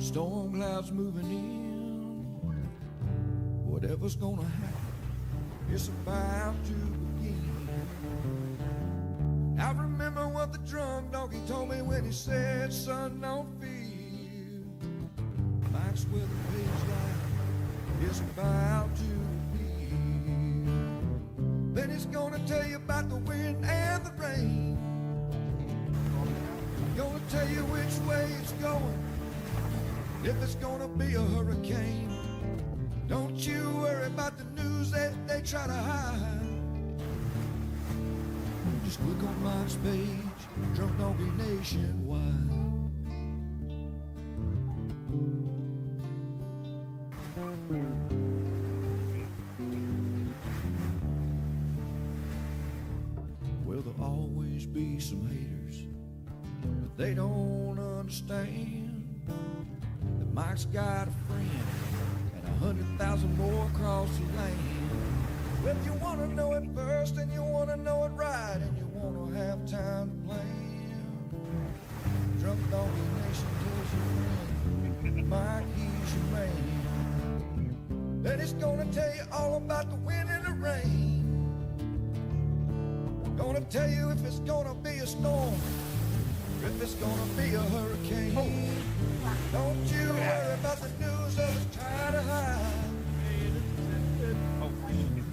Storm clouds moving in. Whatever's gonna happen, it's about to begin. I remember what the drunk donkey told me when he said, son, don't fear. Mike's where the page light is about to begin. Then he's gonna tell you about the wind and the rain. Gonna tell you which way it's going, if it's gonna be a hurricane. Don't you worry about the news that they try to hide. Just click on Mike's page, Drunk Donkey Nationwide. Well, there'll always be some haters, but they don't understand that Mike's got a friend and 100,000 more across the land. Well, if you want to know it first and you want to know it right and you want to have time to plan, Drunk Donkey Nation tells you when Mike, he's your man. Then he's gonna tell you all about the wind and the rain. Gonna tell you if it's gonna be a storm, if it's gonna be a hurricane. Don't you worry about the news that it's trying to hide.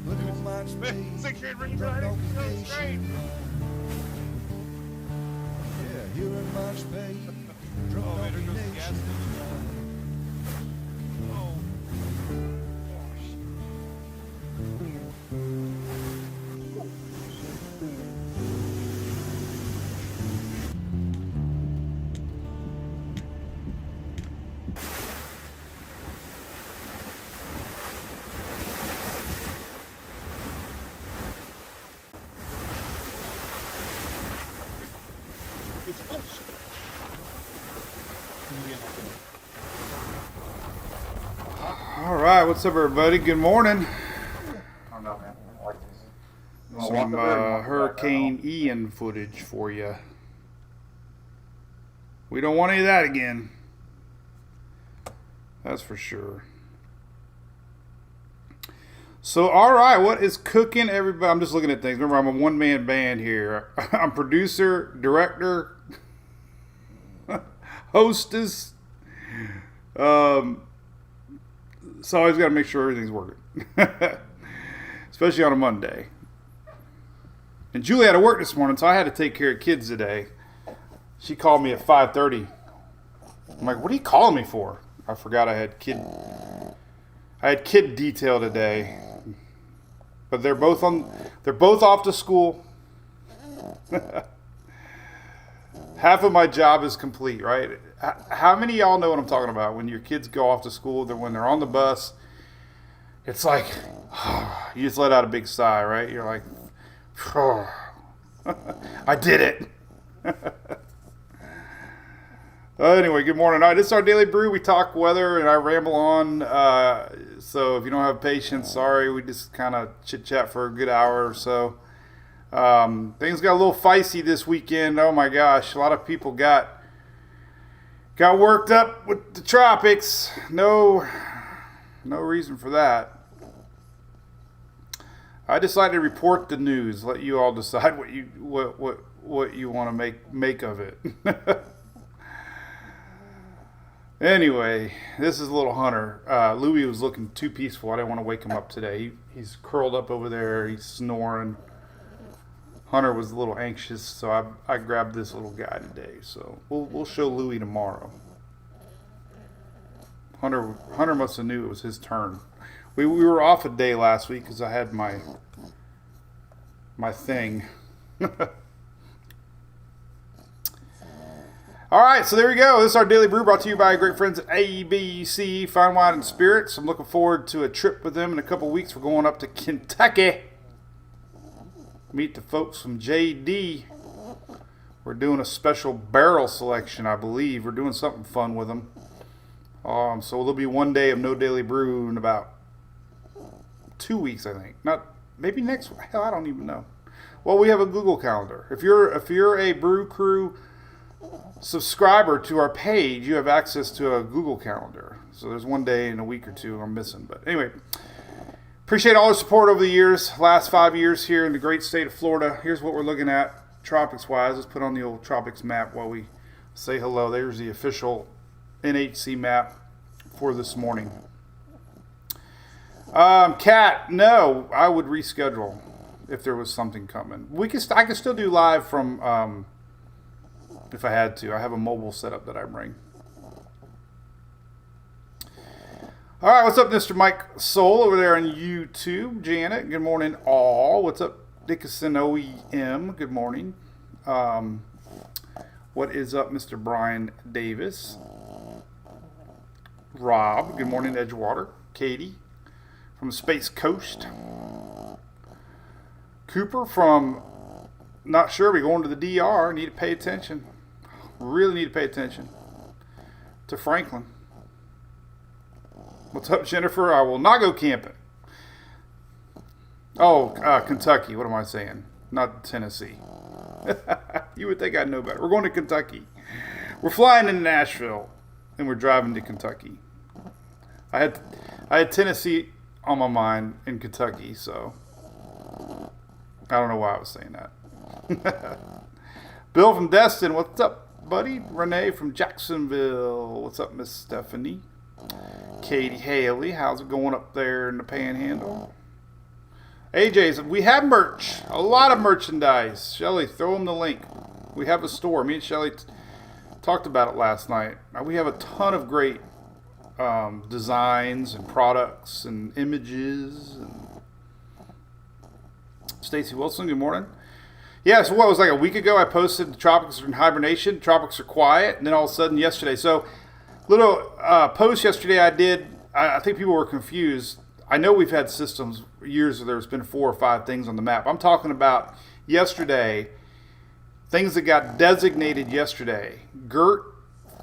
Look on Mike's page, Drunk Donkey Nation. Yeah, here in Mike's page, Drunk Donkey Nation. All right, what's up, everybody? Good morning. I don't know, man. I like this. Some Hurricane Ian footage for you. We don't want any of that again. That's for sure. So, all right, what is cooking, everybody? I'm just looking at things. Remember, I'm a one-man band here. I'm producer, director, hostess. So I always got to make sure everything's working, especially on a Monday. And Julie had to work this morning, so I had to take care of kids today. She called me at 5:30. I'm like, "What are you calling me for?" I forgot I had kid detail today. But they're both off to school. Half of my job is complete, right? How many of y'all know what I'm talking about? When your kids go off to school, when they're on the bus, it's like, you just let out a big sigh, right? You're like, I did it. Anyway, good morning. All right, this is our Daily Brew. We talk weather and I ramble on. So if you don't have patience, sorry. We just kind of chit-chat for a good hour or so. Things got a little feisty this weekend. Oh my gosh, a lot of people got worked up with the tropics. No reason for that. I decided to report the news. Let you all decide what you want to make of it. Anyway, this is little Hunter. Louis was looking too peaceful. I didn't want to wake him up today. He's curled up over there. He's snoring. Hunter was a little anxious, so I grabbed this little guy today. So we'll show Louis tomorrow. Hunter must have knew it was his turn. We were off a day last week because I had my thing. All right, so there we go. This is our Daily Brew brought to you by our great friends at ABC Fine Wine and Spirits. I'm looking forward to a trip with them in a couple weeks. We're going up to Kentucky. Meet the folks from JD. We're doing a special barrel selection, I believe. We're doing something fun with them. So there'll be one day of no Daily Brew in about 2 weeks, I think. Maybe next. Hell, I don't even know. Well, we have a Google Calendar. If you're a Brew Crew subscriber to our page, you have access to a Google Calendar. So there's one day in a week or two I'm missing. But anyway, appreciate all the support over the years, last 5 years here in the great state of Florida. Here's what we're looking at tropics-wise. Let's put on the old tropics map while we say hello. There's the official NHC map for this morning. Kat, no, I would reschedule if there was something coming. I can still do live from if I had to. I have a mobile setup that I bring. All right, what's up, Mr. Mike Soul over there on YouTube? Janet, good morning, all. What's up, Dickinson OEM? Good morning. What is up, Mr. Brian Davis? Rob, good morning, Edgewater. Katie from Space Coast. Cooper from not sure, we're going to the DR. Need to pay attention. Really need to pay attention to Franklin. What's up, Jennifer? I will not go camping. Oh, Kentucky. What am I saying? Not Tennessee. You would think I'd know better. We're going to Kentucky. We're flying into Nashville, and we're driving to Kentucky. I had Tennessee on my mind in Kentucky, so I don't know why I was saying that. Bill from Destin, what's up, buddy? Renee from Jacksonville, what's up, Miss Stephanie? Katie Haley, how's it going up there in the Panhandle? AJ's, we have merch, a lot of merchandise. Shelly, throw them the link. We have a store. Me and Shelly talked about it last night. We have a ton of great designs and products and images. And Stacy Wilson, good morning. Yeah, so what was like a week ago, I posted the tropics are in hibernation, tropics are quiet, and then all of a sudden yesterday. So, little post yesterday I did, I think people were confused. I know we've had systems years where there's been 4 or 5 things on the map. I'm talking about yesterday, things that got designated yesterday. Gert,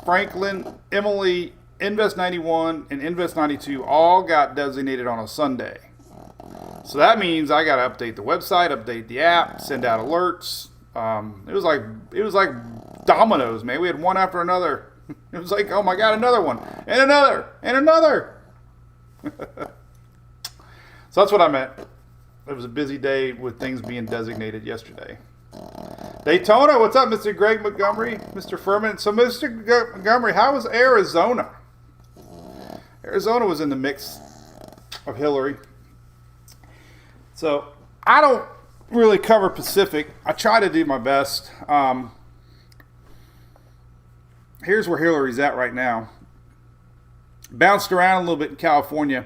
Franklin, Emily, Invest 91, and Invest 92 all got designated on a Sunday. So that means I got to update the website, update the app, send out alerts. It was like dominoes, man. We had one after another. It was like, oh my God, another one, and another, and another. So that's what I meant. It was a busy day with things being designated yesterday. Daytona, what's up, Mr. Greg Montgomery, Mr. Furman? So, Mr. Montgomery, how was Arizona? Arizona was in the mix of Hillary. So, I don't really cover Pacific. I try to do my best. Here's where Hillary's at right now. Bounced around a little bit in California.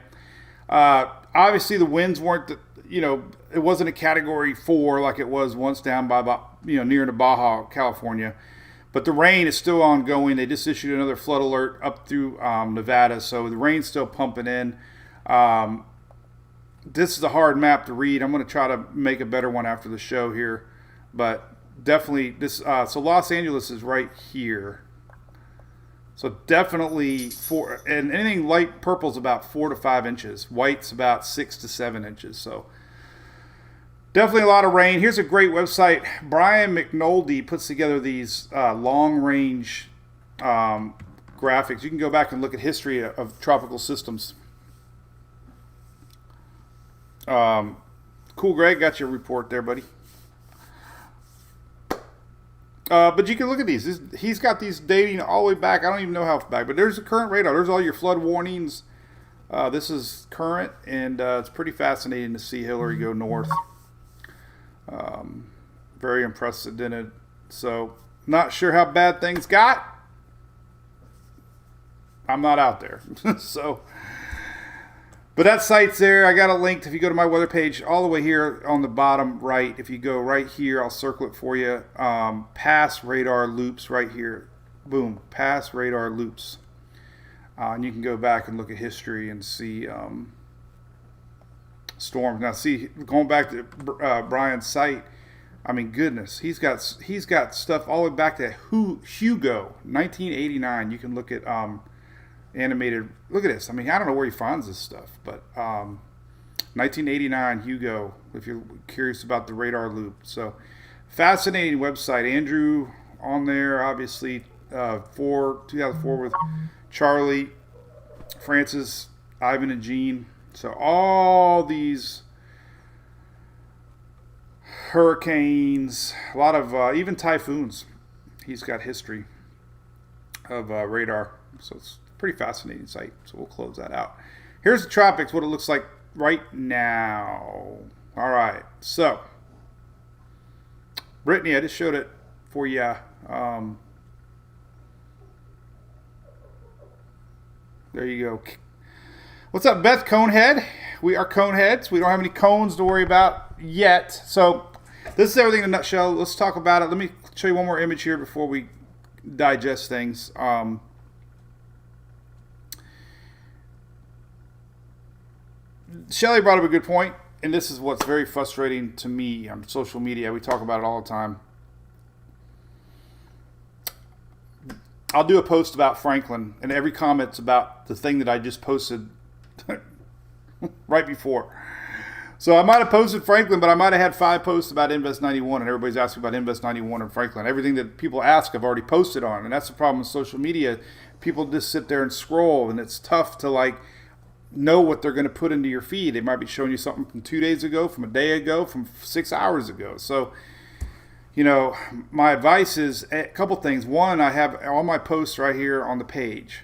Obviously, the winds weren't, it wasn't a Category 4 like it was once down by, near to Baja, California. But the rain is still ongoing. They just issued another flood alert up through Nevada, so the rain's still pumping in. This is a hard map to read. I'm going to try to make a better one after the show here. But definitely, this. So Los Angeles is right here. So definitely and anything light purple is about 4 to 5 inches. White's about 6 to 7 inches. So definitely a lot of rain. Here's a great website. Brian McNulty puts together these long range graphics. You can go back and look at history of tropical systems. Cool, Greg. Got your report there, buddy. But you can look at these. He's got these dating all the way back. I don't even know how back, but there's the current radar. There's all your flood warnings. This is current, and it's pretty fascinating to see Hillary go north. Very unprecedented. So, not sure how bad things got. I'm not out there. So, but that site's there. I got a link. If you go to my weather page, all the way here on the bottom right, if you go right here, I'll circle it for you. Past radar loops right here. Boom. Past radar loops. And you can go back and look at history and see storms. Now, see, going back to Brian's site, I mean, goodness, he's got stuff all the way back to Hugo, 1989. You can look at animated. Look at this. I mean, I don't know where he finds this stuff, but 1989 Hugo, if you're curious about the radar loop. So fascinating website. Andrew on there. Obviously, 2004 with Charlie, Francis, Ivan, and Gene. So all these hurricanes, a lot of even typhoons. He's got history of radar. So it's a pretty fascinating site. So we'll close that out. Here's the tropics, what it looks like right now. All right. So, Brittany, I just showed it for you. There you go. What's up, Beth Conehead? We are Coneheads. We don't have any cones to worry about yet. So, this is everything in a nutshell. Let's talk about it. Let me show you one more image here before we digest things. Shelly brought up a good point, and this is what's very frustrating to me on social media. We talk about it all the time. I'll do a post about Franklin, and every comment's about the thing that I just posted right before. So I might have posted Franklin, but I might have had 5 posts about Invest 91, and everybody's asking about Invest 91 and Franklin. Everything that people ask, I've already posted on, and that's the problem with social media. People just sit there and scroll, and it's tough to know what they're going to put into your feed. They might be showing you something from 2 days ago, from a day ago, from 6 hours ago. So, my advice is a couple things. One, I have all my posts right here on the page.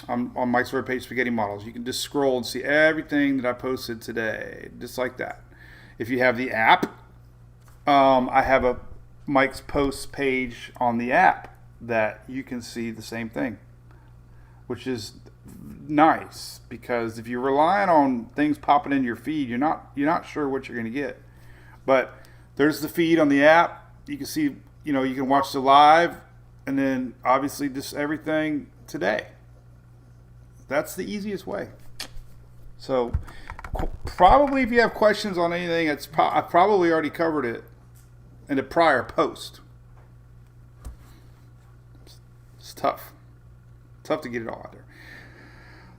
On Mike's Word Page Spaghetti Models. You can just scroll and see everything that I posted today, just like that. If you have the app, I have a Mike's Posts page on the app that you can see the same thing, which is nice, because if you're relying on things popping into your feed, you're not sure what you're going to get. But there's the feed on the app. You can see, you can watch the live, and then obviously just everything today. That's the easiest way. So probably if you have questions on anything, I probably already covered it in a prior post. It's tough to get it all out there.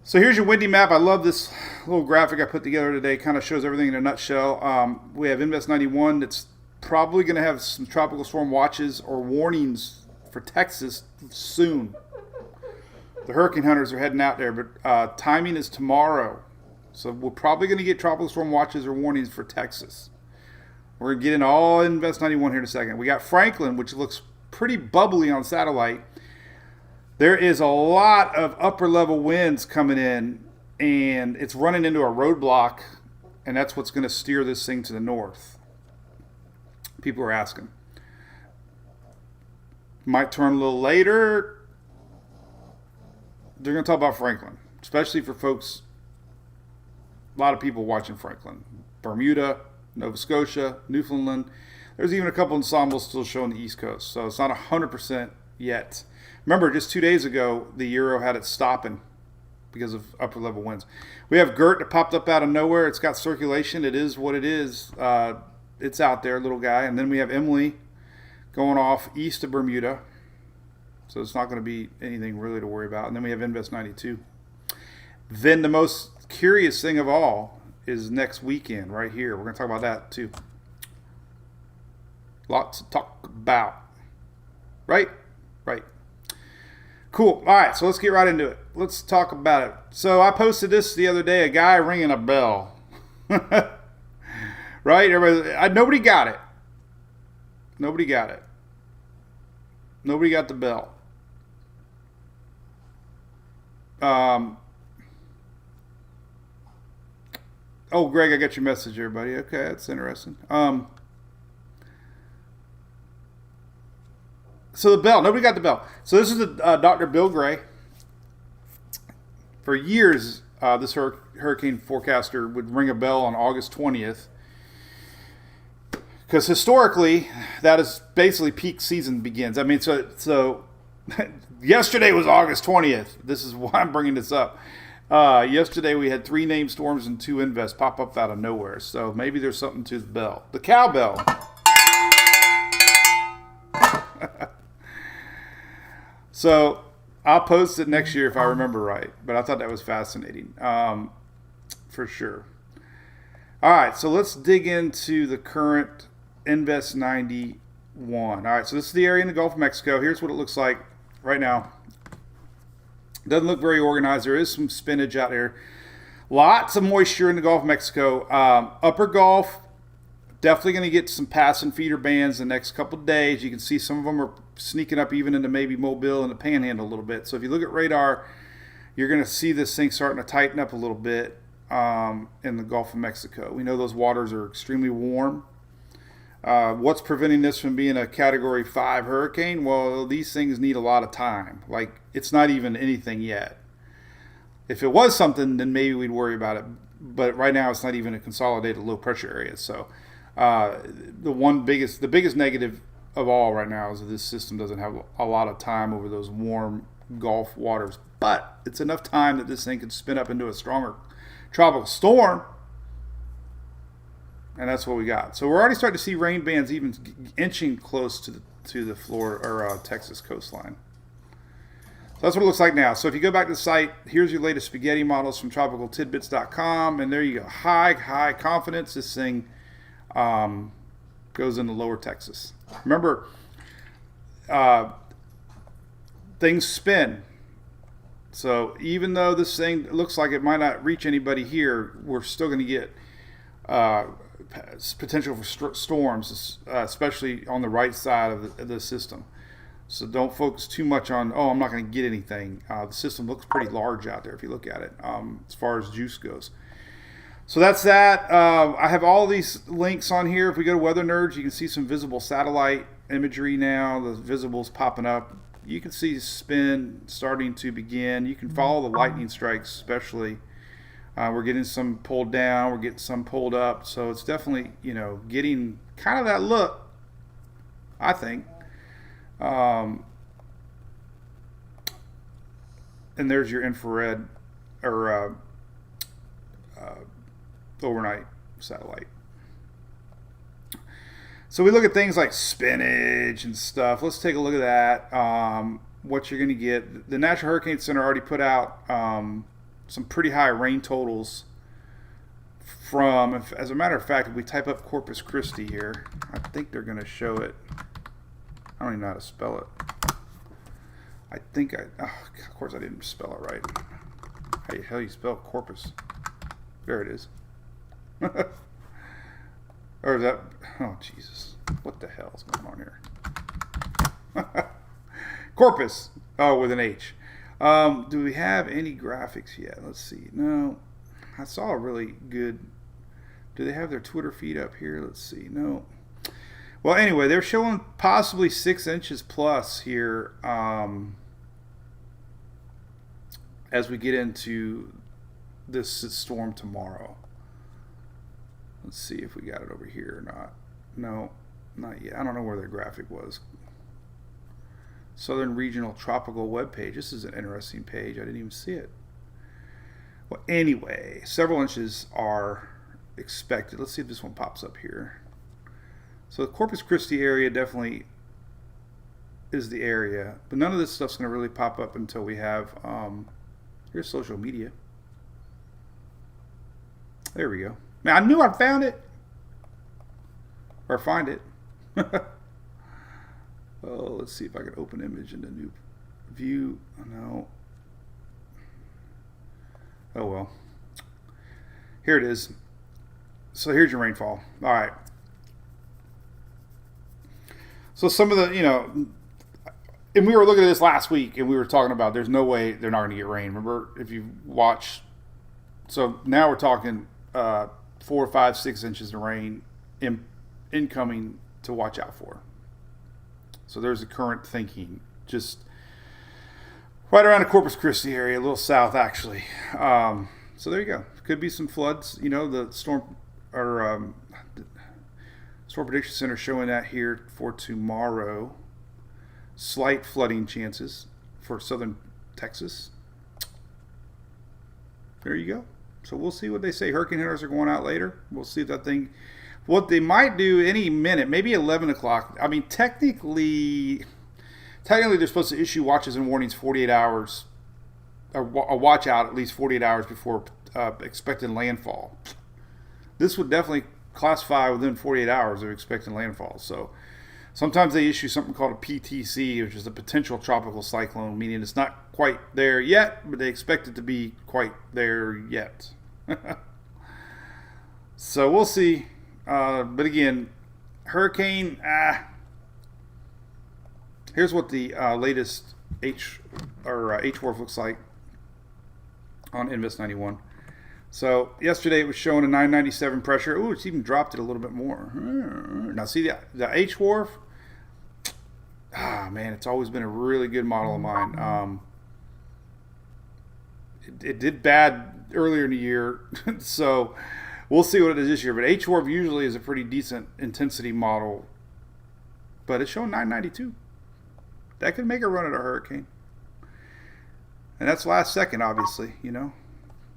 So here's your windy map. I love this little graphic I put together today. Kind of shows everything in a nutshell. We have Invest 91 that's probably going to have some tropical storm watches or warnings for Texas soon. The hurricane hunters are heading out there, but timing is tomorrow. So we're probably going to get tropical storm watches or warnings for Texas. We're going to get into all Invest 91 here in a second. We got Franklin, which looks pretty bubbly on satellite. There is a lot of upper level winds coming in, and it's running into a roadblock, and that's what's going to steer this thing to the north. People are asking. Might turn a little later. They're going to talk about Franklin, especially for folks, a lot of people watching Franklin. Bermuda, Nova Scotia, Newfoundland. There's even a couple ensembles still showing the East Coast, so it's not 100% yet. Remember, just 2 days ago, the Euro had it stopping because of upper level winds. We have Gert that popped up out of nowhere. It's got circulation. It is what it is. It's out there, little guy. And then we have Emily going off east of Bermuda. So it's not going to be anything really to worry about. And then we have Invest 92. Then the most curious thing of all is next weekend right here. We're going to talk about that too. Lots to talk about. Right? Right. Cool. All right, so let's get right into it. Let's talk about it. So I posted this the other day, a guy ringing a bell. Right? Nobody got it. Nobody got it. Nobody got the bell. Oh, Greg, I got your message here, buddy. Okay, that's interesting. So the bell, nobody got the bell. So this is Dr. Bill Gray. For years, this hurricane forecaster would ring a bell on August 20th. Because historically, that is basically peak season begins. I mean, so yesterday was August 20th. This is why I'm bringing this up. Yesterday we had 3 named storms and 2 invests pop up out of nowhere. So maybe there's something to the bell. The cowbell. So I'll post it next year if I remember right. But I thought that was fascinating. For sure. All right, so let's dig into the current Invest 90 All right, so this is the area in the Gulf of Mexico. Here's what it looks like right now. Doesn't look very organized. There is some spinach out there. Lots of moisture in the Gulf of Mexico. Upper Gulf, definitely going to get some passing feeder bands the next couple of days. You can see some of them are sneaking up even into maybe Mobile and the Panhandle a little bit. So if you look at radar, you're going to see this thing starting to tighten up a little bit in the Gulf of Mexico. We know those waters are extremely warm. What's preventing this from being a Category 5 hurricane? Well, these things need a lot of time. Like, it's not even anything yet. If it was something, then maybe we'd worry about it. But right now, it's not even a consolidated low-pressure area. So the biggest negative of all right now is that this system doesn't have a lot of time over those warm Gulf waters. But it's enough time that this thing could spin up into a stronger tropical storm. And that's what we got. So we're already starting to see rain bands even inching close to the Florida or Texas coastline. So that's what it looks like now. So if you go back to the site, here's your latest spaghetti models from tropicaltidbits.com, and there you go. High confidence. This thing goes into lower Texas. Remember, things spin. So even though this thing looks like it might not reach anybody here, we're still going to get potential for storms, especially on the right side of the system. So don't focus too much on, I'm not going to get anything. The system looks pretty large out there if you look at it as far as juice goes. So that's that. I have all these links on here. If we go to Weather Nerds, you can see some visible satellite imagery now. The visibles popping up. You can see spin starting to begin. You can follow the lightning strikes especially. We're getting some pulled down. We're getting some pulled up. So it's definitely, getting kind of that look, I think. And there's your infrared or overnight satellite. So we look at things like spinach and stuff. Let's take a look at that. What you're going to get. The National Hurricane Center already put out some pretty high rain totals from, as a matter of fact, if we type up Corpus Christi here, I think they're going to show it. I don't even know how to spell it. Of course I didn't spell it right. How the hell you spell Corpus? There it is. Or is that, oh Jesus, what the hell is going on here? Corpus, with an H. Do we have any graphics yet? Let's see. No, I saw a really good, do they have their Twitter feed up here? Let's see. No. Well, anyway, they're showing possibly 6 inches plus here as we get into this storm tomorrow. Let's see if we got it over here or not. No, not yet. I don't know where their graphic was. Southern Regional Tropical webpage. This is an interesting page. I didn't even see it. Well, anyway, several inches are expected. Let's see if this one pops up here. So the Corpus Christi area definitely is the area, but none of this stuff's going to really pop up until we have, here's social media. There we go. Now, I knew I found it. Or find it. Oh, let's see if I can open image in the new view. No. Oh, well. Here it is. So here's your rainfall. All right. So some of the, and we were looking at this last week, and we were talking about there's no way they're not going to get rain. Remember, if you watch, so now we're talking 4, 5, 6 inches of rain incoming to watch out for. So there's the current thinking, just right around the Corpus Christi area, a little south actually. So there you go. Could be some floods. The storm or Storm Prediction Center showing that here for tomorrow. Slight flooding chances for southern Texas. There you go. So we'll see what they say. Hurricane hunters are going out later. We'll see if that thing, what they might do any minute, maybe 11 o'clock. I mean, technically they're supposed to issue watches and warnings 48 hours, or a watch out at least 48 hours before expected landfall. This would definitely classify within 48 hours of expected landfall. So Sometimes they issue something called a PTC, which is a potential tropical cyclone, meaning it's not quite there yet, but they expect it to be quite there yet. So we'll see. But again, hurricane. Here's what the latest H-WRF looks like on Invest 91. So yesterday it was showing a 997 pressure. Ooh, it's even dropped it a little bit more. Now see the H-WRF. Man, it's always been a really good model of mine. It did bad earlier in the year, so we'll see what it is this year. But H-WRF usually is a pretty decent intensity model, but it's showing 992. That could make a run at a hurricane, and that's last second, obviously, you know.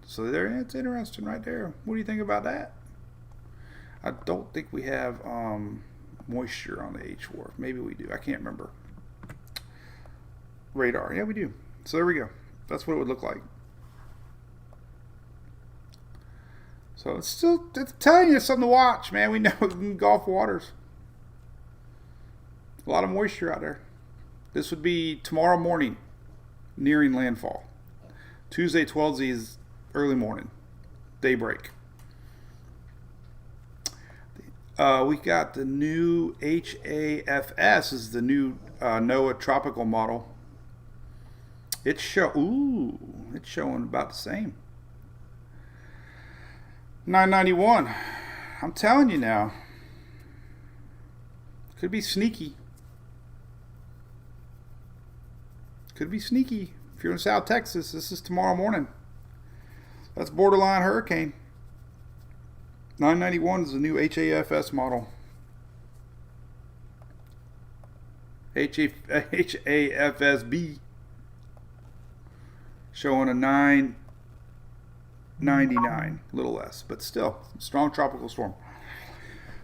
So there, it's interesting right there. What do you think about that? I don't think we have moisture on the H-WRF. Maybe we do. I can't remember. Radar. Yeah, we do. So there we go. That's what it would look like. So it's telling you it's something to watch, man. We know in Gulf waters. A lot of moisture out there. This would be tomorrow morning, nearing landfall. Tuesday, 12Z is early morning, daybreak. We got the new HAFS is the new NOAA tropical model. It's showing about the same. 991. I'm telling you now. Could be sneaky. Could be sneaky. If you're in South Texas, this is tomorrow morning. That's borderline hurricane. 991 is the new HAFS model. HAFSB showing a 999, a little less, but still strong tropical storm.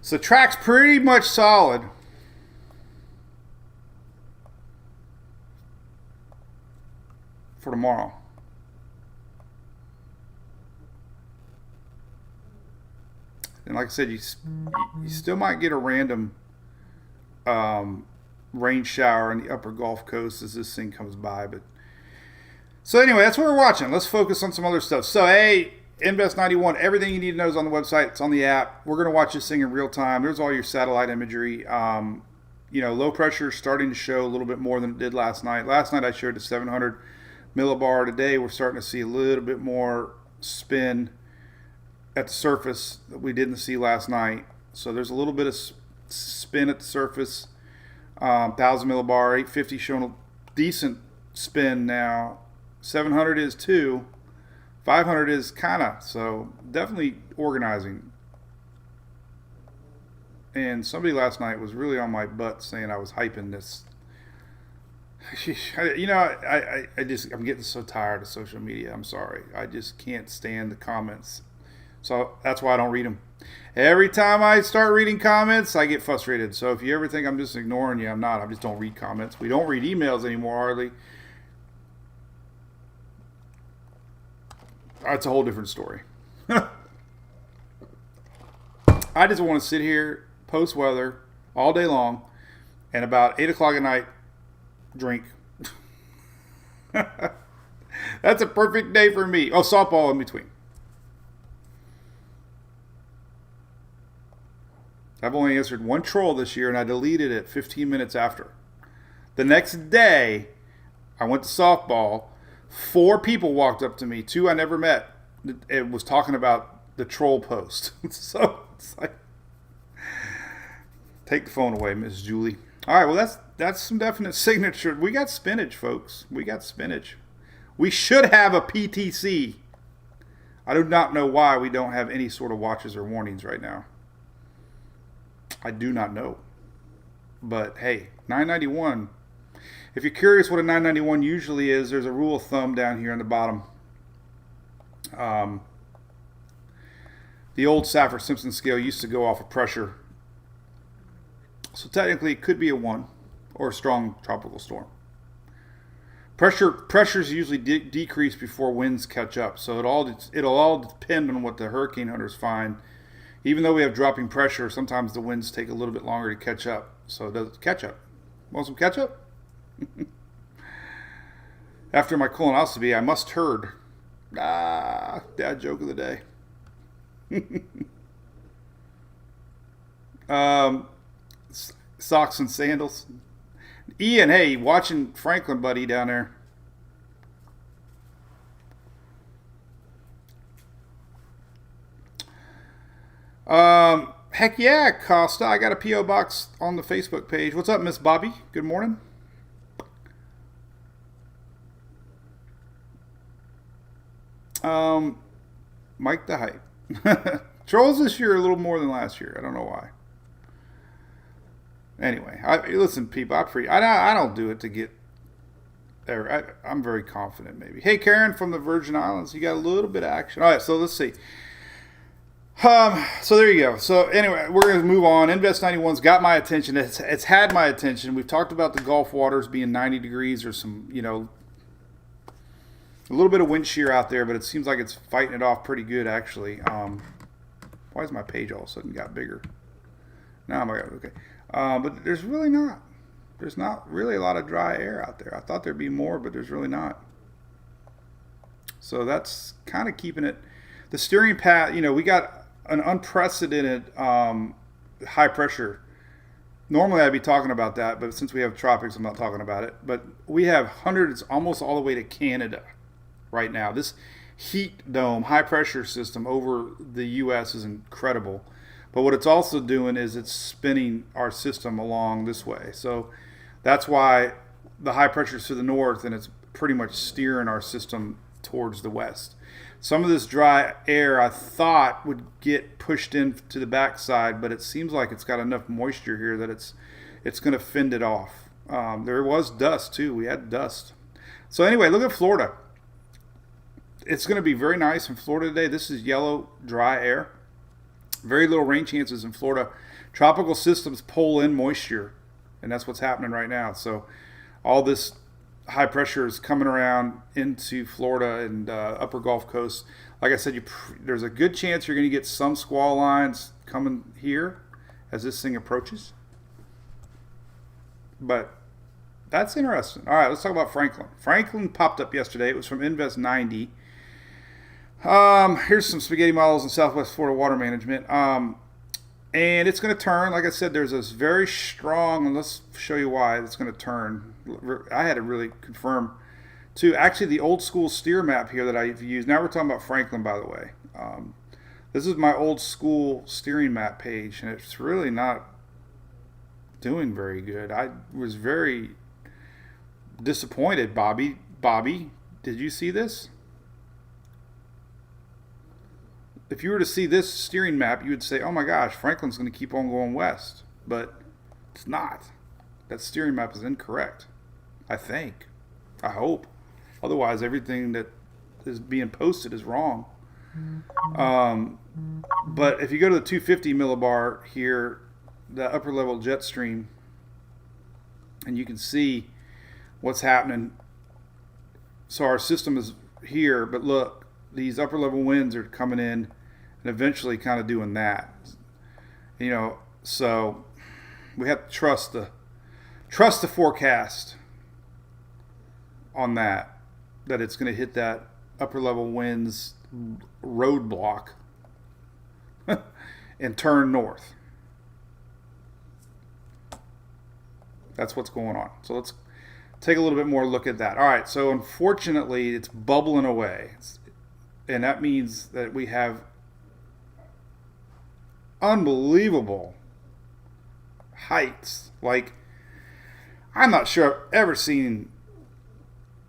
So track's pretty much solid. For tomorrow. And like I said, you still might get a random rain shower in the upper Gulf Coast as this thing comes by. But so anyway, that's what we're watching. Let's focus on some other stuff. So hey, Invest 91, everything you need to know is on the website. It's on the app. We're going to watch this thing in real time. There's all your satellite imagery. You know, low pressure is starting to show a little bit more than it did last night. Last night I showed the 700 millibar. Today we're starting to see a little bit more spin at the surface that we didn't see last night. So there's a little bit of spin at the surface. 1000 millibar, 850 showing a decent spin now. 700 is too. 500 is kind of, so definitely organizing. And somebody last night was really on my butt saying I was hyping this. You know, I'm getting so tired of social media. I'm sorry. I just can't stand the comments. So that's why I don't read them. Every time I start reading comments, I get frustrated. So if you ever think I'm just ignoring you, I'm not. I just don't read comments. We don't read emails anymore, hardly. That's a whole different story. I just want to sit here, post weather, all day long, and about 8 o'clock at night, drink. That's a perfect day for me. Oh, softball in between. I've only answered one troll this year, and I deleted it 15 minutes after. The next day, I went to softball. 4 people walked up to me. 2 I never met. It was talking about the troll post. So it's like, take the phone away, Miss Julie. All right, well, that's some definite signature. We got spinach, folks. We got spinach. We should have a PTC. I do not know why we don't have any sort of watches or warnings right now. I do not know. But hey, 991. If you're curious what a 991 usually is, there's a rule of thumb down here on the bottom. The old Safford-Simpson scale used to go off of pressure. So technically it could be a 1 or a strong tropical storm. Pressures usually decrease before winds catch up. So it'll all depend on what the hurricane hunters find. Even though we have dropping pressure, sometimes the winds take a little bit longer to catch up. So does ketchup. Want some ketchup? After my colonoscopy, I must herd. Dad joke of the day. Socks and sandals. Ian, hey, watching Franklin, buddy, down there. Heck yeah, Costa. I got a P.O. box on the Facebook page. What's up, Miss Bobby? Good morning. Mike the Hype. Trolls this year a little more than last year. I don't know why. Anyway, listen, people. I don't do it to get there. I'm very confident. Maybe. Hey, Karen from the Virgin Islands. You got a little bit of action. All right, so let's see. So there you go. So anyway, we're going to move on. Invest 91's got my attention. It's had my attention. We've talked about the Gulf waters being 90 degrees or some, a little bit of wind shear out there, but it seems like it's fighting it off pretty good, actually. Why is my page all of a sudden got bigger? Now I'm okay. But there's really not. There's not really a lot of dry air out there. I thought there'd be more, but there's really not. So that's kind of keeping it. The steering path, we got an unprecedented high pressure. Normally I'd be talking about that, but since we have tropics, I'm not talking about it. But we have hundreds almost all the way to Canada right now. This heat dome, high pressure system over the U.S. is incredible. But what it's also doing is it's spinning our system along this way. So that's why the high pressure is to the north, and it's pretty much steering our system towards the west. Some of this dry air I thought would get pushed into the backside, but it seems like it's got enough moisture here that it's going to fend it off. There was dust too. We had dust. So anyway, look at Florida. It's going to be very nice in Florida today. This is yellow, dry air. Very little rain chances in Florida. Tropical systems pull in moisture, and that's what's happening right now. So all this high pressure is coming around into Florida and upper Gulf Coast. Like I said, there's a good chance you're going to get some squall lines coming here as this thing approaches. But that's interesting. All right, let's talk about Franklin. Franklin popped up yesterday. It was from Invest 90. Here's some spaghetti models in Southwest Florida water management. And it's going to turn. Like I said, there's this very strong, and let's show you why it's going to turn. I had to really confirm, too. Actually, the old school steer map here that I've used. Now we're talking about Franklin, by the way. This is my old school steering map page, and it's really not doing very good. I was very disappointed, Bobby. Bobby, did you see this? If you were to see this steering map, you would say, oh my gosh, Franklin's going to keep on going west. But it's not. That steering map is incorrect. I think. I hope. Otherwise, everything that is being posted is wrong. But if you go to the 250 millibar here, the upper level jet stream, and you can see what's happening. So our system is here, but look, these upper level winds are coming in and eventually kind of doing that. So we have to trust the forecast on that it's going to hit that upper level winds roadblock and turn north. That's what's going on. So let's take a little bit more look at that. All right, so unfortunately it's bubbling away. And that means that we have unbelievable heights. Like, I'm not sure I've ever seen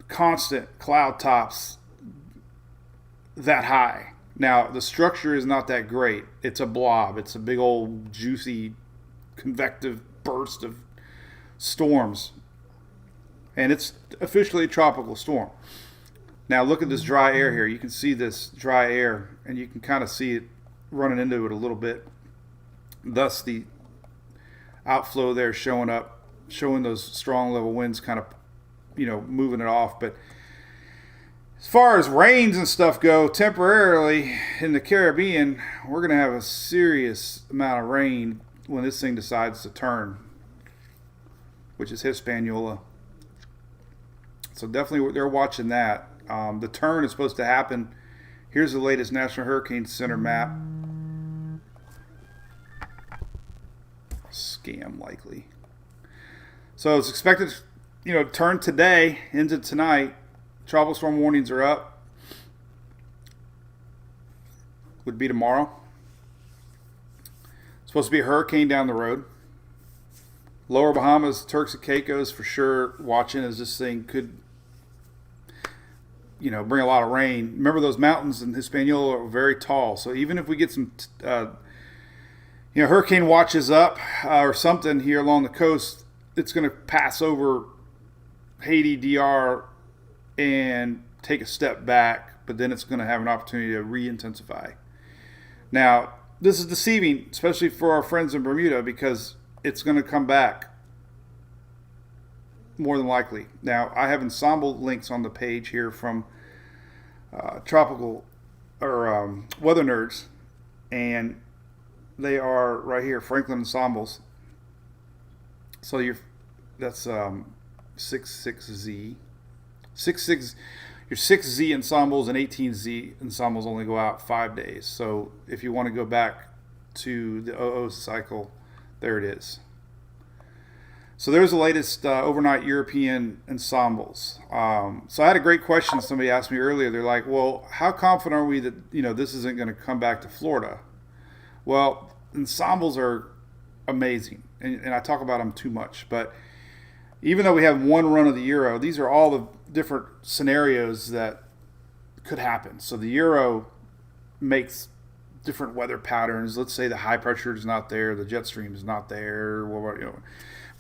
constant cloud tops that high. Now, the structure is not that great. It's a blob. It's a big old juicy convective burst of storms. And it's officially a tropical storm. Now look at this dry air here. You can see this dry air, and you can kind of see it running into it a little bit. Thus the outflow there showing those strong level winds kind of, moving it off. But As far as rains and stuff go, temporarily in the Caribbean, we're going to have a serious amount of rain when this thing decides to turn, which is Hispaniola. So definitely they're watching that. The turn is supposed to happen. Here's the latest National Hurricane Center map. Scam likely. So it's expected, to turn today into tonight. Tropical storm warnings are up. Would be tomorrow. Supposed to be a hurricane down the road. Lower Bahamas, Turks and Caicos for sure watching as this thing could, bring a lot of rain. Remember those mountains in Hispaniola are very tall. So even if we get some, hurricane watches up or something here along the coast, it's going to pass over Haiti, DR, and take a step back, but then it's going to have an opportunity to re-intensify. Now, this is deceiving, especially for our friends in Bermuda, because it's going to come back more than likely. Now, I have ensemble links on the page here from tropical or weather nerds, and they are right here, Franklin ensembles. So that's 66Z. 66, your 6Z ensembles and 18Z ensembles only go out 5 days. So if you want to go back to the 00 cycle, there it is. So there's the latest overnight European ensembles. So I had a great question somebody asked me earlier. They're like, well, how confident are we that this isn't going to come back to Florida? Well, ensembles are amazing, and I talk about them too much, but even though we have one run of the Euro, these are all the different scenarios that could happen. So the Euro makes different weather patterns. Let's say the high pressure is not there, the jet stream is not there,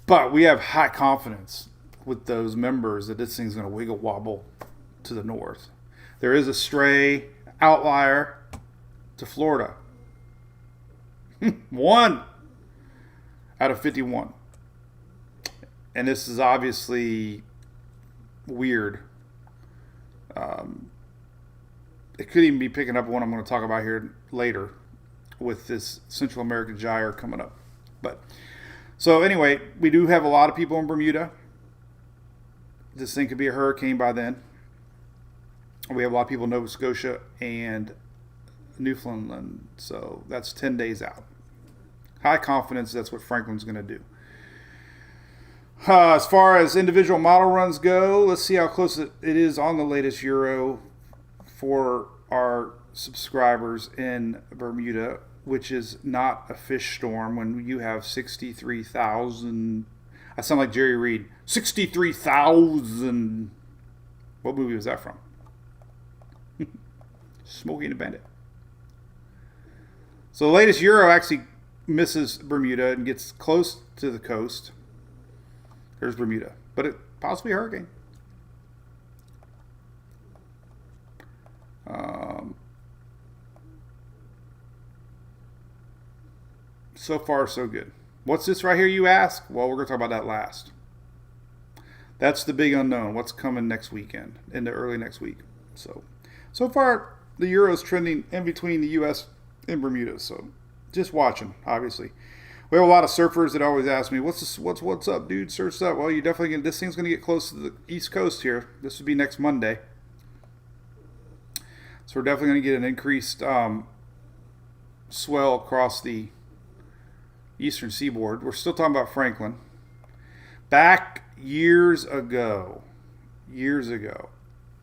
but we have high confidence with those members that this thing's going to wiggle wobble to the north. There is a stray outlier to Florida. 1 out of 51. And this is obviously weird. It could even be picking up one I'm going to talk about here later with this Central American gyre coming up. But so anyway, we do have a lot of people in Bermuda. This thing could be a hurricane by then. We have a lot of people in Nova Scotia and Newfoundland. So that's 10 days out. High confidence that's what Franklin's going to do. As far as individual model runs go, let's see how close it is on the latest Euro for our subscribers in Bermuda, which is not a fish storm when you have 63,000. I sound like Jerry Reed. 63,000. What movie was that from? Smokey and the Bandit. So the latest Euro actually misses Bermuda and gets close to the coast. There's Bermuda, but it possibly a hurricane. So far, so good. What's this right here, you ask? Well, we're going to talk about that last. That's the big unknown. What's coming next weekend, into early next week. So far, the Euro's trending in between the U.S. and Bermuda. So just watching, obviously. We have a lot of surfers that always ask me, what's up, dude? Surf's up. Well, this thing's going to get close to the East Coast here. This would be next Monday. So we're definitely going to get an increased swell across the eastern seaboard. We're still talking about Franklin. Back years ago,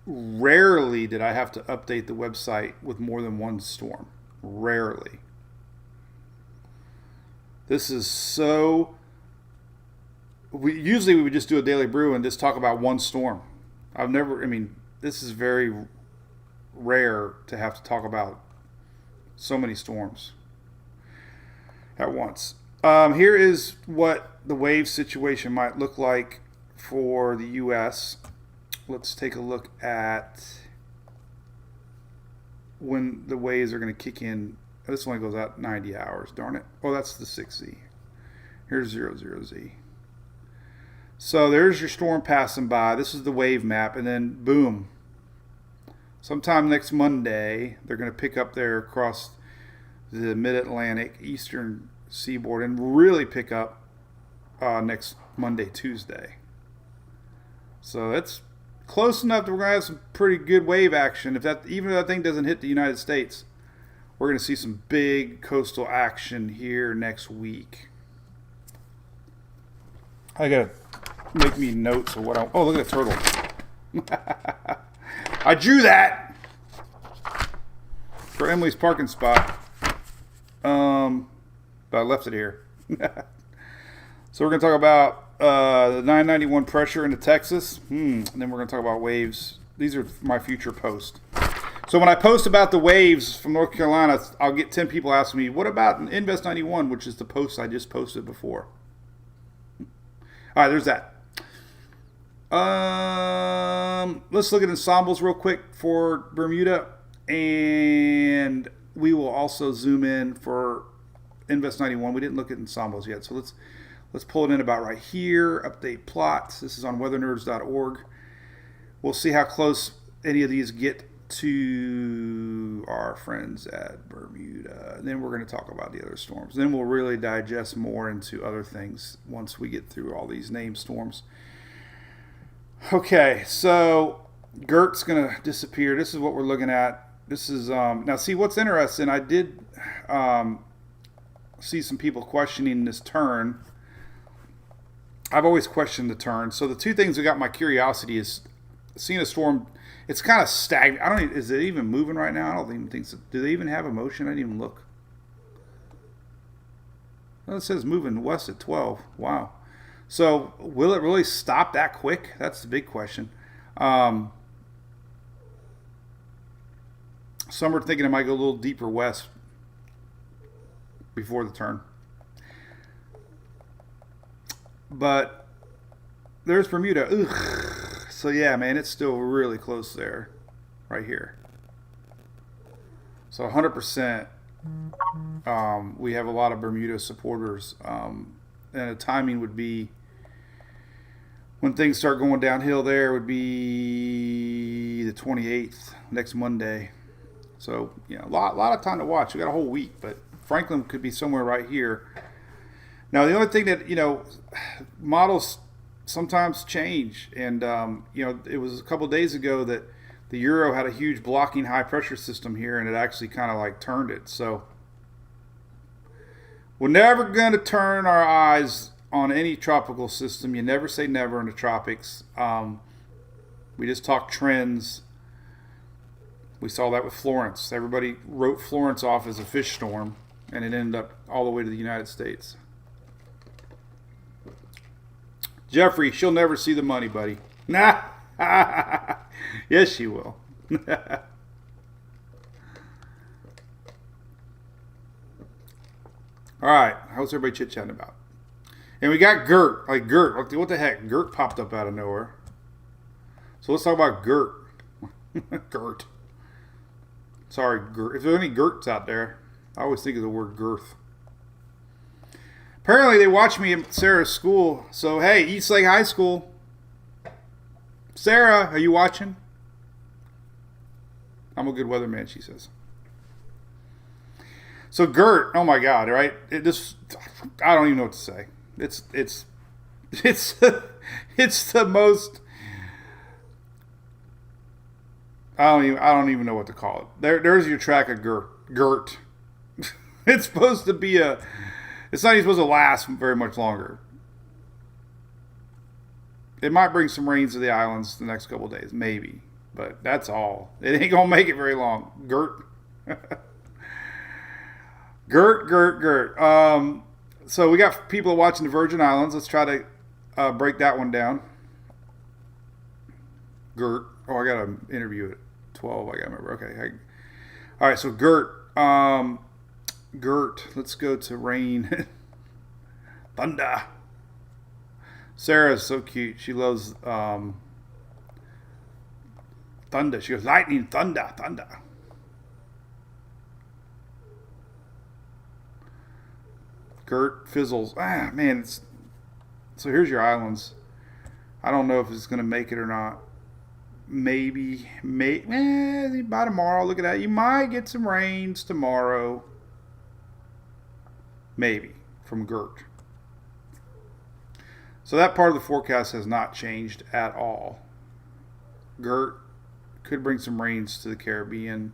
rarely did I have to update the website with more than one storm. Rarely. This is so... Usually we would just do a daily brew and just talk about one storm. This is very rare to have to talk about so many storms at once. Here is what the wave situation might look like for the U.S. Let's take a look at when the waves are going to kick in. This only goes out 90 hours, darn it. Oh, that's the 6Z. Here's 00Z. So there's your storm passing by. This is the wave map, and then boom. sometime next Monday, they're going to pick up there across the mid-Atlantic, eastern seaboard, and really pick up next Monday, Tuesday. So that's close enough that we're going to have some pretty good wave action. Even if that thing doesn't hit the United States, we're going to see some big coastal action here next week. I got to make me notes of what I... Oh, look at the turtle. I drew that for Emily's parking spot. But I left it here. So we're going to talk about the 991 pressure into Texas. And then we're going to talk about waves. These are my future posts. So when I post about the waves from North Carolina, I'll get 10 people asking me, what about Invest 91, which is the post I just posted before. All right, there's that. Let's look at ensembles real quick for Bermuda. And we will also zoom in for Invest 91. We didn't look at ensembles yet. So let's pull it in about right here. Update plots. This is on weathernerds.org. We'll see how close any of these get to our friends at Bermuda. And then we're going to talk about the other storms. Then we'll really digest more into other things once we get through all these named storms. Okay, so Gert's going to disappear. This is what we're looking at. This is now see what's interesting. I did see some people questioning this turn. I've always questioned the turn. So the two things that got my curiosity is seeing a storm. It's kind of stagnant. Is it even moving right now? I don't even think so. Do they even have a motion? I didn't even look. Well, it says moving west at 12. Wow. So will it really stop that quick? That's the big question. Some are thinking it might go a little deeper west before the turn. But there's Bermuda. Ugh. So yeah, man, it's still really close there, right here. So 100%, we have a lot of Bermuda supporters, and the timing would be when things start going downhill. There would be the 28th, next Monday. So a lot of time to watch. We got a whole week, but Franklin could be somewhere right here. Now the only thing that models sometimes change, and it was a couple days ago that the Euro had a huge blocking high pressure system here, and it actually kind of like turned it. So we're never going to turn our eyes on any tropical system. You never say never in the tropics. We just talk trends. We saw that with Florence. Everybody wrote Florence off as a fish storm, and it ended up all the way to the United States. Jeffrey, she'll never see the money, buddy. Nah. Yes, she will. All right. How's everybody chit-chatting about? And we got Gert. Like Gert. What the heck? Gert popped up out of nowhere. So let's talk about Gert. Gert. Sorry, Gert. If there are any Gerts out there, I always think of the word girth. Apparently, they watch me at Sarah's school. So, hey, Eastlake High School. Sarah, are you watching? I'm a good weatherman, she says. So, Gert, oh my God, right? I don't even know what to say. It's the most. I don't even know what to call it. There's your track of Gert. It's supposed to be it's not even supposed to last very much longer. It might bring some rains to the islands the next couple of days, maybe. But that's all. It ain't going to make it very long. Gert. Gert. So we got people watching the Virgin Islands. Let's try to break that one down. Gert. Oh, I got to interview at 12. I got to remember. Okay. All right, so Gert. Gert. Let's go to rain. Thunder. Sarah's so cute. She loves thunder. She goes, lightning, thunder. Gert fizzles. Man. So here's your islands. I don't know if it's going to make it or not. maybe by tomorrow. Look at that. You might get some rains tomorrow. Maybe from Gert. So that part of the forecast has not changed at all. Gert could bring some rains to the Caribbean.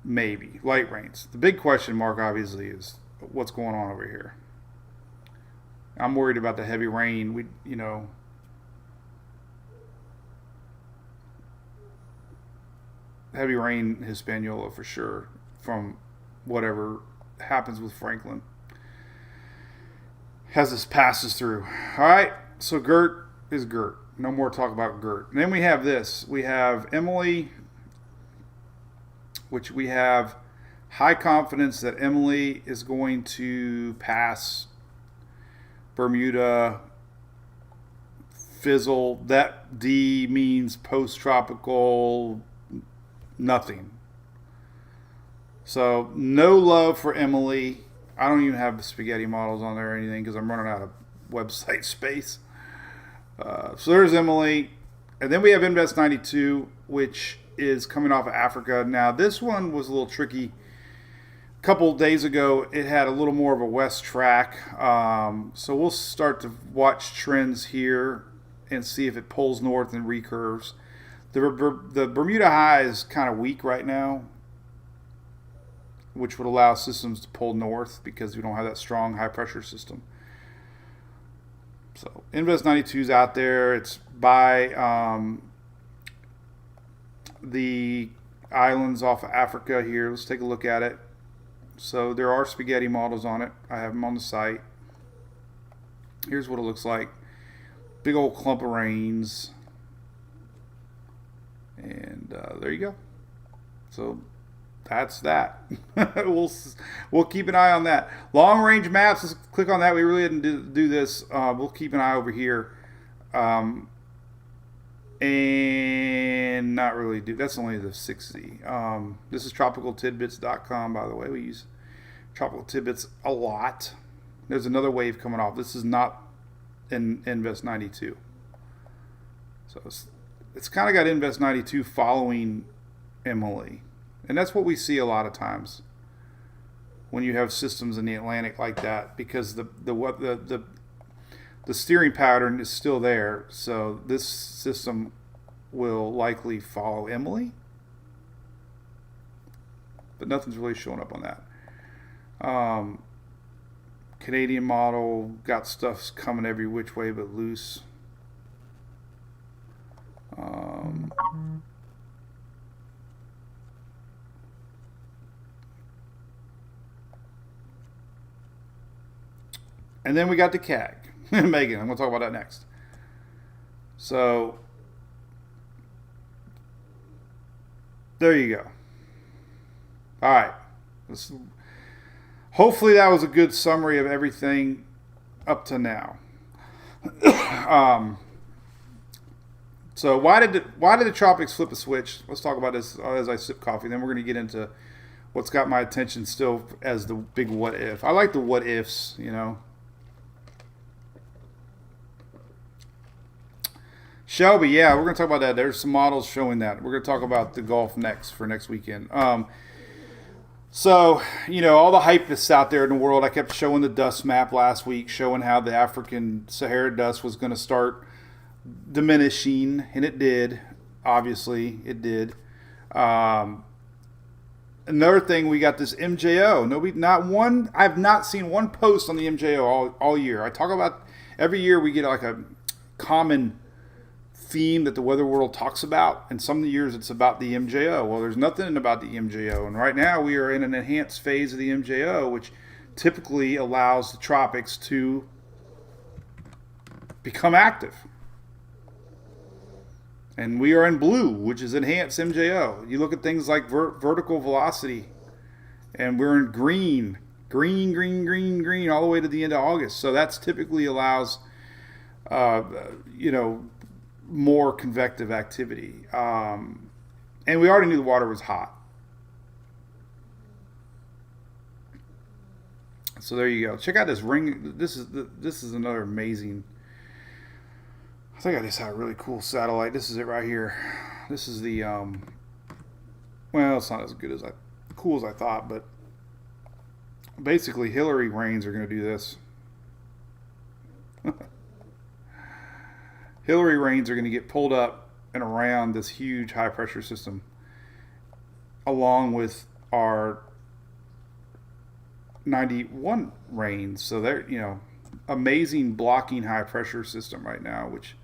Maybe. Light rains. The big question mark, obviously, is what's going on over here. I'm worried about the heavy rain. Heavy rain in Hispaniola for sure from whatever happens with Franklin as this passes through. All right, so Gert is Gert. No more talk about Gert. And then we have this. We have Emily, which we have high confidence that Emily is going to pass Bermuda, fizzle. That D means post-tropical nothing. So no love for Emily. I don't even have spaghetti models on there or anything because I'm running out of website space. So there's Emily. And then we have Invest 92, which is coming off of Africa. Now, this one was a little tricky. A couple of days ago, it had a little more of a west track. So we'll start to watch trends here and see if it pulls north and recurves. The Bermuda high is kind of weak right now, which would allow systems to pull north because we don't have that strong high pressure system. So Invest 92 is out there. It's by the islands off of Africa here. Let's take a look at it. So there are spaghetti models on it. I have them on the site. Here's what it looks like. Big old clump of rains. And there you go. So that's that. We'll keep an eye on that. Long range maps. Let's click on that. We really didn't do this. We'll keep an eye over here. And not really do. That's only the 60. This is tropicaltidbits.com, by the way. We use tropical tidbits a lot. There's another wave coming off. This is not in Invest 92. So it's kind of got Invest 92 following Emily. And that's what we see a lot of times when you have systems in the Atlantic like that, because the steering pattern is still there. So this system will likely follow Emily, but nothing's really showing up on that. Canadian model got stuff coming every which way but loose. And then we got the CAG. Megan, I'm going to talk about that next. So, there you go. All right. Hopefully that was a good summary of everything up to now. So why did the tropics flip a switch? Let's talk about this as I sip coffee. Then we're going to get into what's got my attention still as the big what if. I like the what ifs, you know. Shelby, yeah, we're going to talk about that. There's some models showing that. We're going to talk about the Gulf next for next weekend. So, you know, all the hype that's out there in the world. I kept showing the dust map last week, showing how the African Sahara dust was going to start diminishing, and it did. Obviously, it did. Another thing, we got this MJO. I've not seen one post on the MJO all year. I talk about every year we get like a common theme that the weather world talks about, and some of the years it's about the MJO. Well, there's nothing about the MJO, and right now we are in an enhanced phase of the MJO, which typically allows the tropics to become active. And we are in blue, which is enhanced MJO. You look at things like vertical velocity, and we're in green, all the way to the end of August. So that's typically allows, more convective activity. And we already knew the water was hot. So there you go. Check out this ring. This is another amazing I think I just had a really cool satellite. This is it right here. This is the well, it's not as good as cool as I thought, but basically Hillary rains are going to do this. Hillary rains are going to get pulled up and around this huge high pressure system, along with our 91 rains. So they're, amazing blocking high pressure system right now, which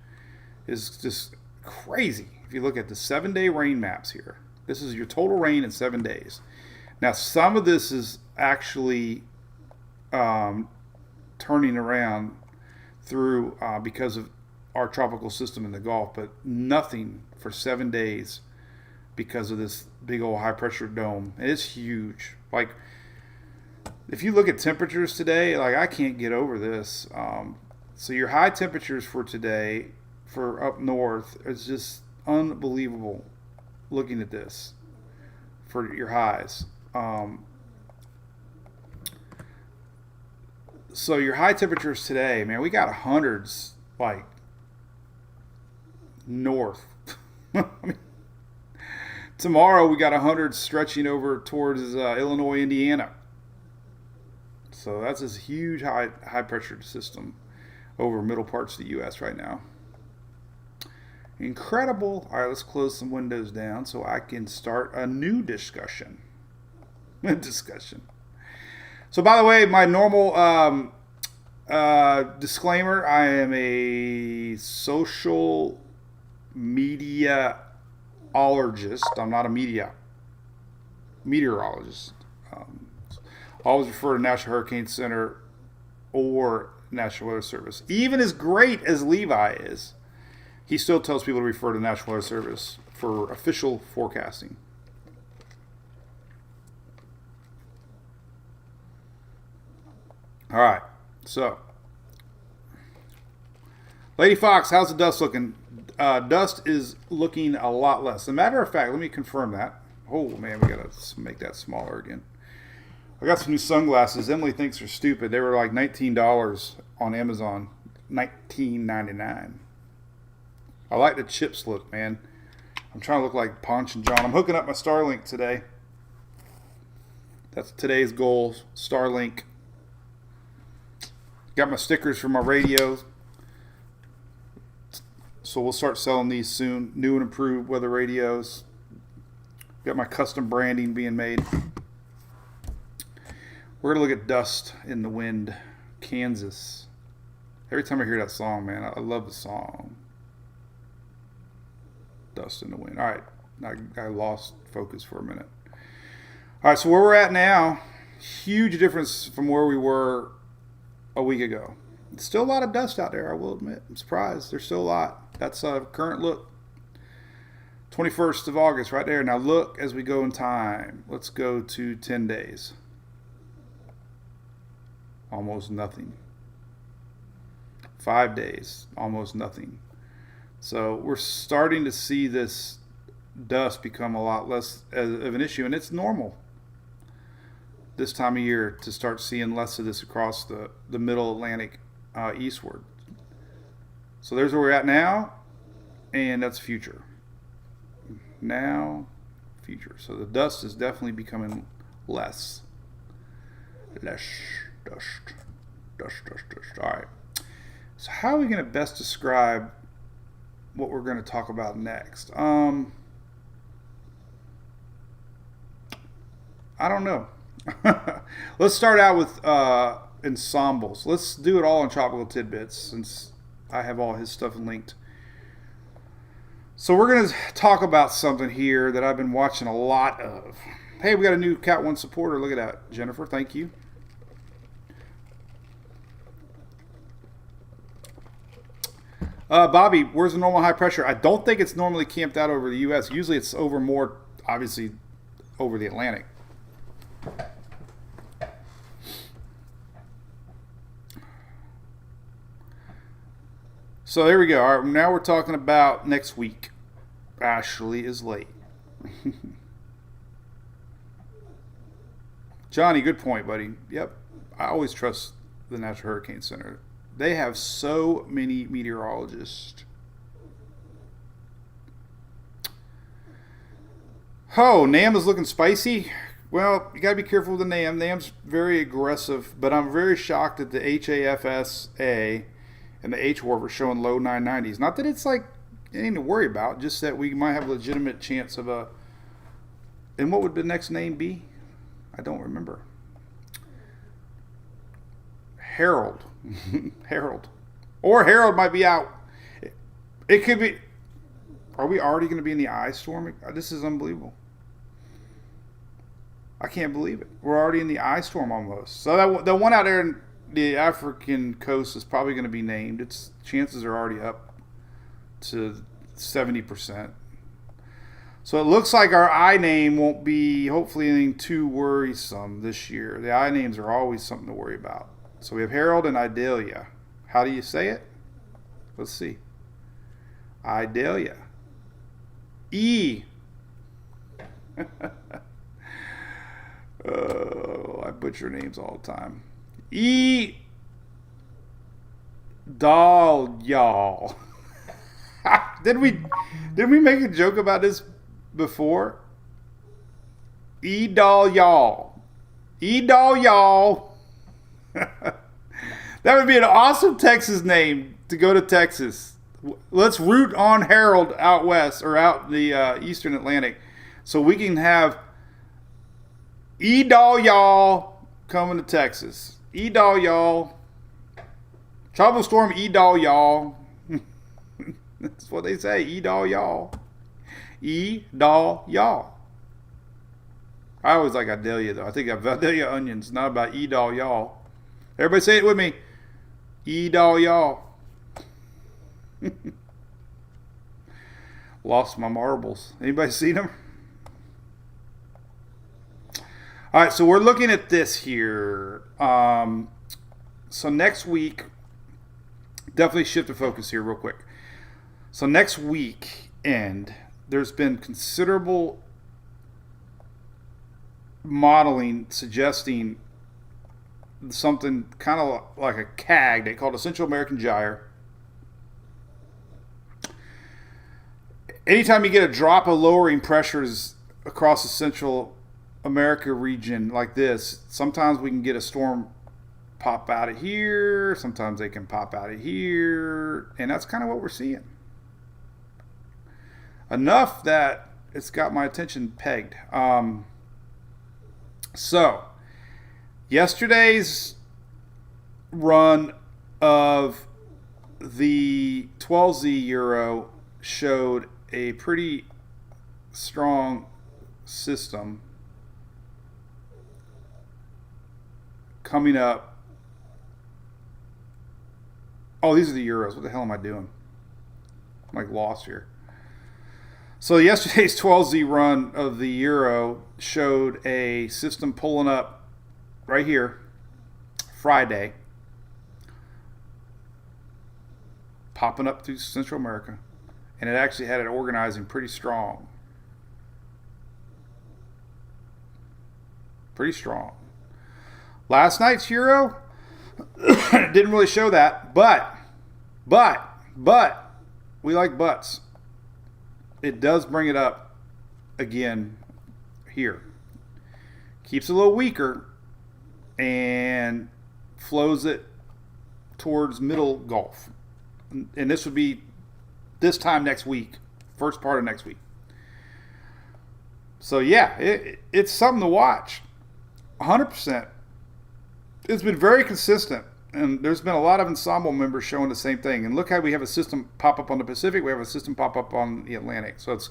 is just crazy. If you look at the 7-day rain maps here, this is your total rain in 7 days. Now, some of this is actually turning around through because of our tropical system in the Gulf, but nothing for 7 days because of this big old high pressure dome. It's huge. Like, if you look at temperatures today, like, I can't get over this. So your high temperatures for today for up north is just unbelievable looking at this for your highs. So your high temperatures today, man, we got hundreds, like, north. I mean, tomorrow we got 100 stretching over towards Illinois, Indiana. So that's this huge high pressure system over middle parts of the U.S. right now. Incredible. All right, let's close some windows down so I can start a new discussion. So, by the way, my normal disclaimer: I am a social meteorologist. I'm not a meteorologist. Always refer to National Hurricane Center or National Weather Service. Even as great as Levi is, he still tells people to refer to National Weather Service for official forecasting. All right, so Lady Fox, how's the dust looking? Dust is looking a lot less. As a matter of fact, let me confirm that. Oh man, we gotta make that smaller again. I got some new sunglasses. Emily thinks they're stupid. They were like $19 on Amazon, $19.99. I like the chips look, man. I'm trying to look like Ponch and John. I'm hooking up my Starlink today. That's today's goal, Starlink. Got my stickers for my radios. So we'll start selling these soon. New and improved weather radios. Got my custom branding being made. We're going to look at Dust in the Wind, Kansas. Every time I hear that song, man, I love the song. Dust in the Wind. All right. I lost focus for a minute. All right, so where we're at now, huge difference from where we were a week ago. It's still a lot of dust out there, I will admit. I'm surprised. There's still a lot. That's a current look. 21st of August, right there. Now look as we go in time. Let's go to 10 days. Almost nothing. 5 days, almost nothing. So we're starting to see this dust become a lot less of an issue, and it's normal this time of year to start seeing less of this across the middle Atlantic eastward. So there's where we're at now, and that's future. Now, future. So the dust is definitely becoming less. Less dust. All right. So how are we going to best describe what we're going to talk about next? I don't know. Let's start out with ensembles. Let's do it all in Tropical Tidbits since I have all his stuff linked. So we're going to talk about something here that I've been watching a lot of. Hey, we got a new Cat 1 supporter. Look at that. Jennifer, thank you. Bobby, where's the normal high pressure? I don't think it's normally camped out over the U.S. Usually it's over more, obviously, over the Atlantic. So there we go. All right, now we're talking about next week. Ashley is late. Johnny, good point, buddy. Yep. I always trust the National Hurricane Center. They have so many meteorologists. Oh, Nam is looking spicy. Well, you gotta be careful with the Nam. Nam's very aggressive, but I'm very shocked at the HAFSA and the H-Warp are showing low 990s. Not that it's like anything to worry about, just that we might have a legitimate chance of a. And what would the next name be? I don't remember. Harold. Harold. Or Harold might be out. It could be. Are we already going to be in the ice storm? This is unbelievable. I can't believe it. We're already in the ice storm almost. So the one out there in the African coast is probably going to be named. Its chances are already up to 70%. So it looks like our I name won't be hopefully anything too worrisome this year. The I names are always something to worry about. So we have Harold and Idalia. How do you say it? Let's see. Idalia. E. I butcher names all the time. E. Doll y'all. Did we make a joke about this before? E doll y'all. E doll y'all. That would be an awesome Texas name to go to Texas. Let's root on Harold out west or out the eastern Atlantic so we can have E-Doll y'all coming to Texas. E-Doll y'all. Tropical Storm E-Doll y'all. That's what they say. E-Doll y'all. E-Doll y'all. I always like Idalia though. I think Idalia onions, not about E-Doll y'all. Everybody say it with me. E-Doll y'all. Lost my marbles. Anybody seen them? All right, so we're looking at this here. So next week, definitely shift the focus here real quick. So next weekend, there's been considerable modeling suggesting something kind of like a CAG. They call it a Central American gyre. Anytime you get a drop of lowering pressures across the Central America region like this, sometimes we can get a storm pop out of here, sometimes they can pop out of here, and that's kind of what we're seeing. Enough that it's got my attention pegged. So, yesterday's run of the 12Z Euro showed a pretty strong system coming up. Oh, these are the Euros. What the hell am I doing? I'm like lost here. So yesterday's 12Z run of the Euro showed a system pulling up right here Friday, popping up through Central America, and it actually had it organizing pretty strong. Pretty strong. Last night's Euro didn't really show that, but we like butts. It does bring it up again here. Keeps it a little weaker and flows it towards middle Gulf. And this would be this time next week, first part of next week. So yeah, it's something to watch. 100%. It's been very consistent, and there's been a lot of ensemble members showing the same thing. And look how we have a system pop up on the Pacific, we have a system pop up on the Atlantic. So it's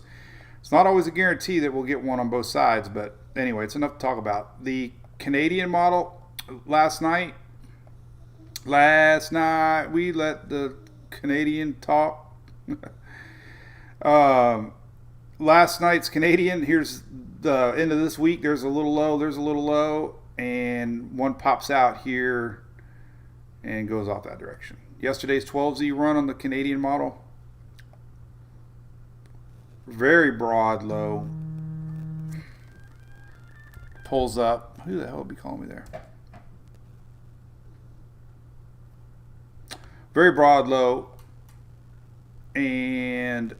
not always a guarantee that we'll get one on both sides, but anyway, it's enough to talk about. The Canadian model last night we let the Canadian talk. Last night's Canadian, here's the end of this week. There's a little low, and one pops out here and goes off that direction. Yesterday's 12Z run on the Canadian model, very broad low, pulls up. Who the hell would be calling me there? Very broad low, and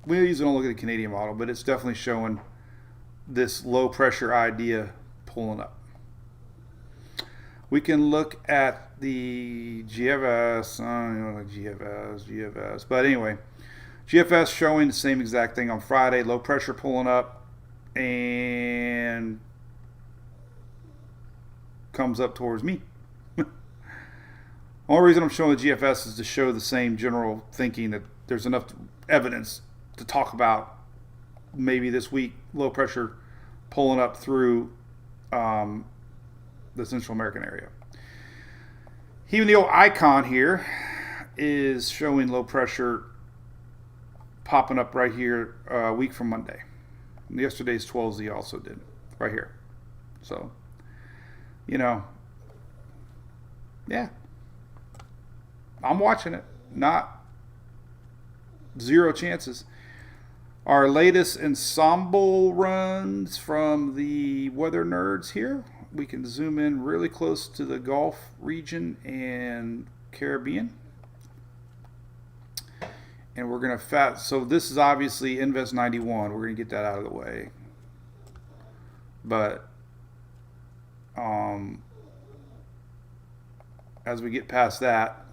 we usually don't look at the Canadian model, but it's definitely showing this low pressure idea pulling up. We can look at the GFS. I don't know, GFS. But anyway, GFS showing the same exact thing on Friday. Low pressure pulling up and comes up towards me. Only reason I'm showing the GFS is to show the same general thinking that there's enough evidence to talk about maybe this week low pressure pulling up through the Central American area. Even the old icon here is showing low pressure popping up right here a week from Monday. And yesterday's 12Z also did right here. So, yeah, I'm watching it. Not zero chances. Our latest ensemble runs from the weather nerds here. We can zoom in really close to the Gulf region and Caribbean. And we're going to so this is obviously Invest 91. We're going to get that out of the way. But as we get past that,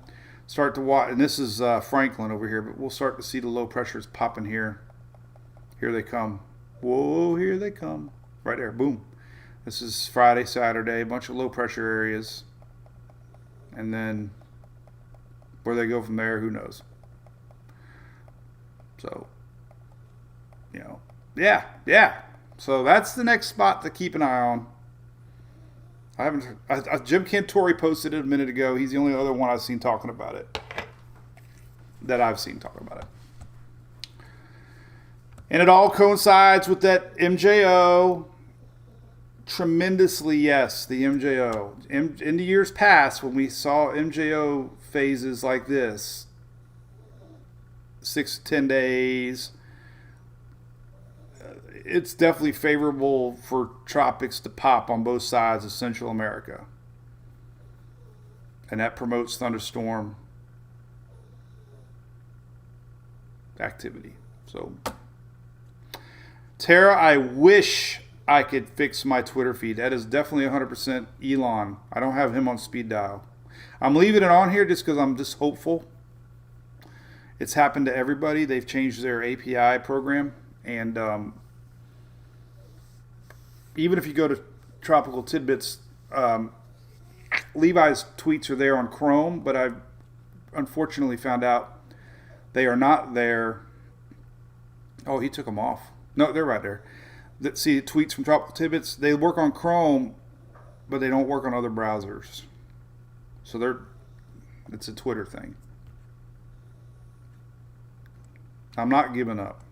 start to watch, and this is Franklin over here, but we'll start to see the low pressures popping here. Here they come. Whoa, here they come. Right there, boom. This is Friday, Saturday, a bunch of low pressure areas. And then where they go from there, who knows? So, yeah. So that's the next spot to keep an eye on. Jim Cantori posted it a minute ago. He's the only other one I've seen talking about it. And it all coincides with that MJO. Tremendously, yes, the MJO. In the years past, when we saw MJO phases like this, 6 to 10 days, it's definitely favorable for tropics to pop on both sides of Central America. And that promotes thunderstorm activity. So, Tara, I wish I could fix my Twitter feed. That is definitely 100% Elon. I don't have him on speed dial. I'm leaving it on here just because I'm just hopeful. It's happened to everybody. They've changed their API program. And even if you go to Tropical Tidbits, Levi's tweets are there on Chrome, but I unfortunately found out they are not there. Oh, he took them off. No, they're right there. See, tweets from Tropical Tidbits, they work on Chrome, but they don't work on other browsers. So it's a Twitter thing. I'm not giving up.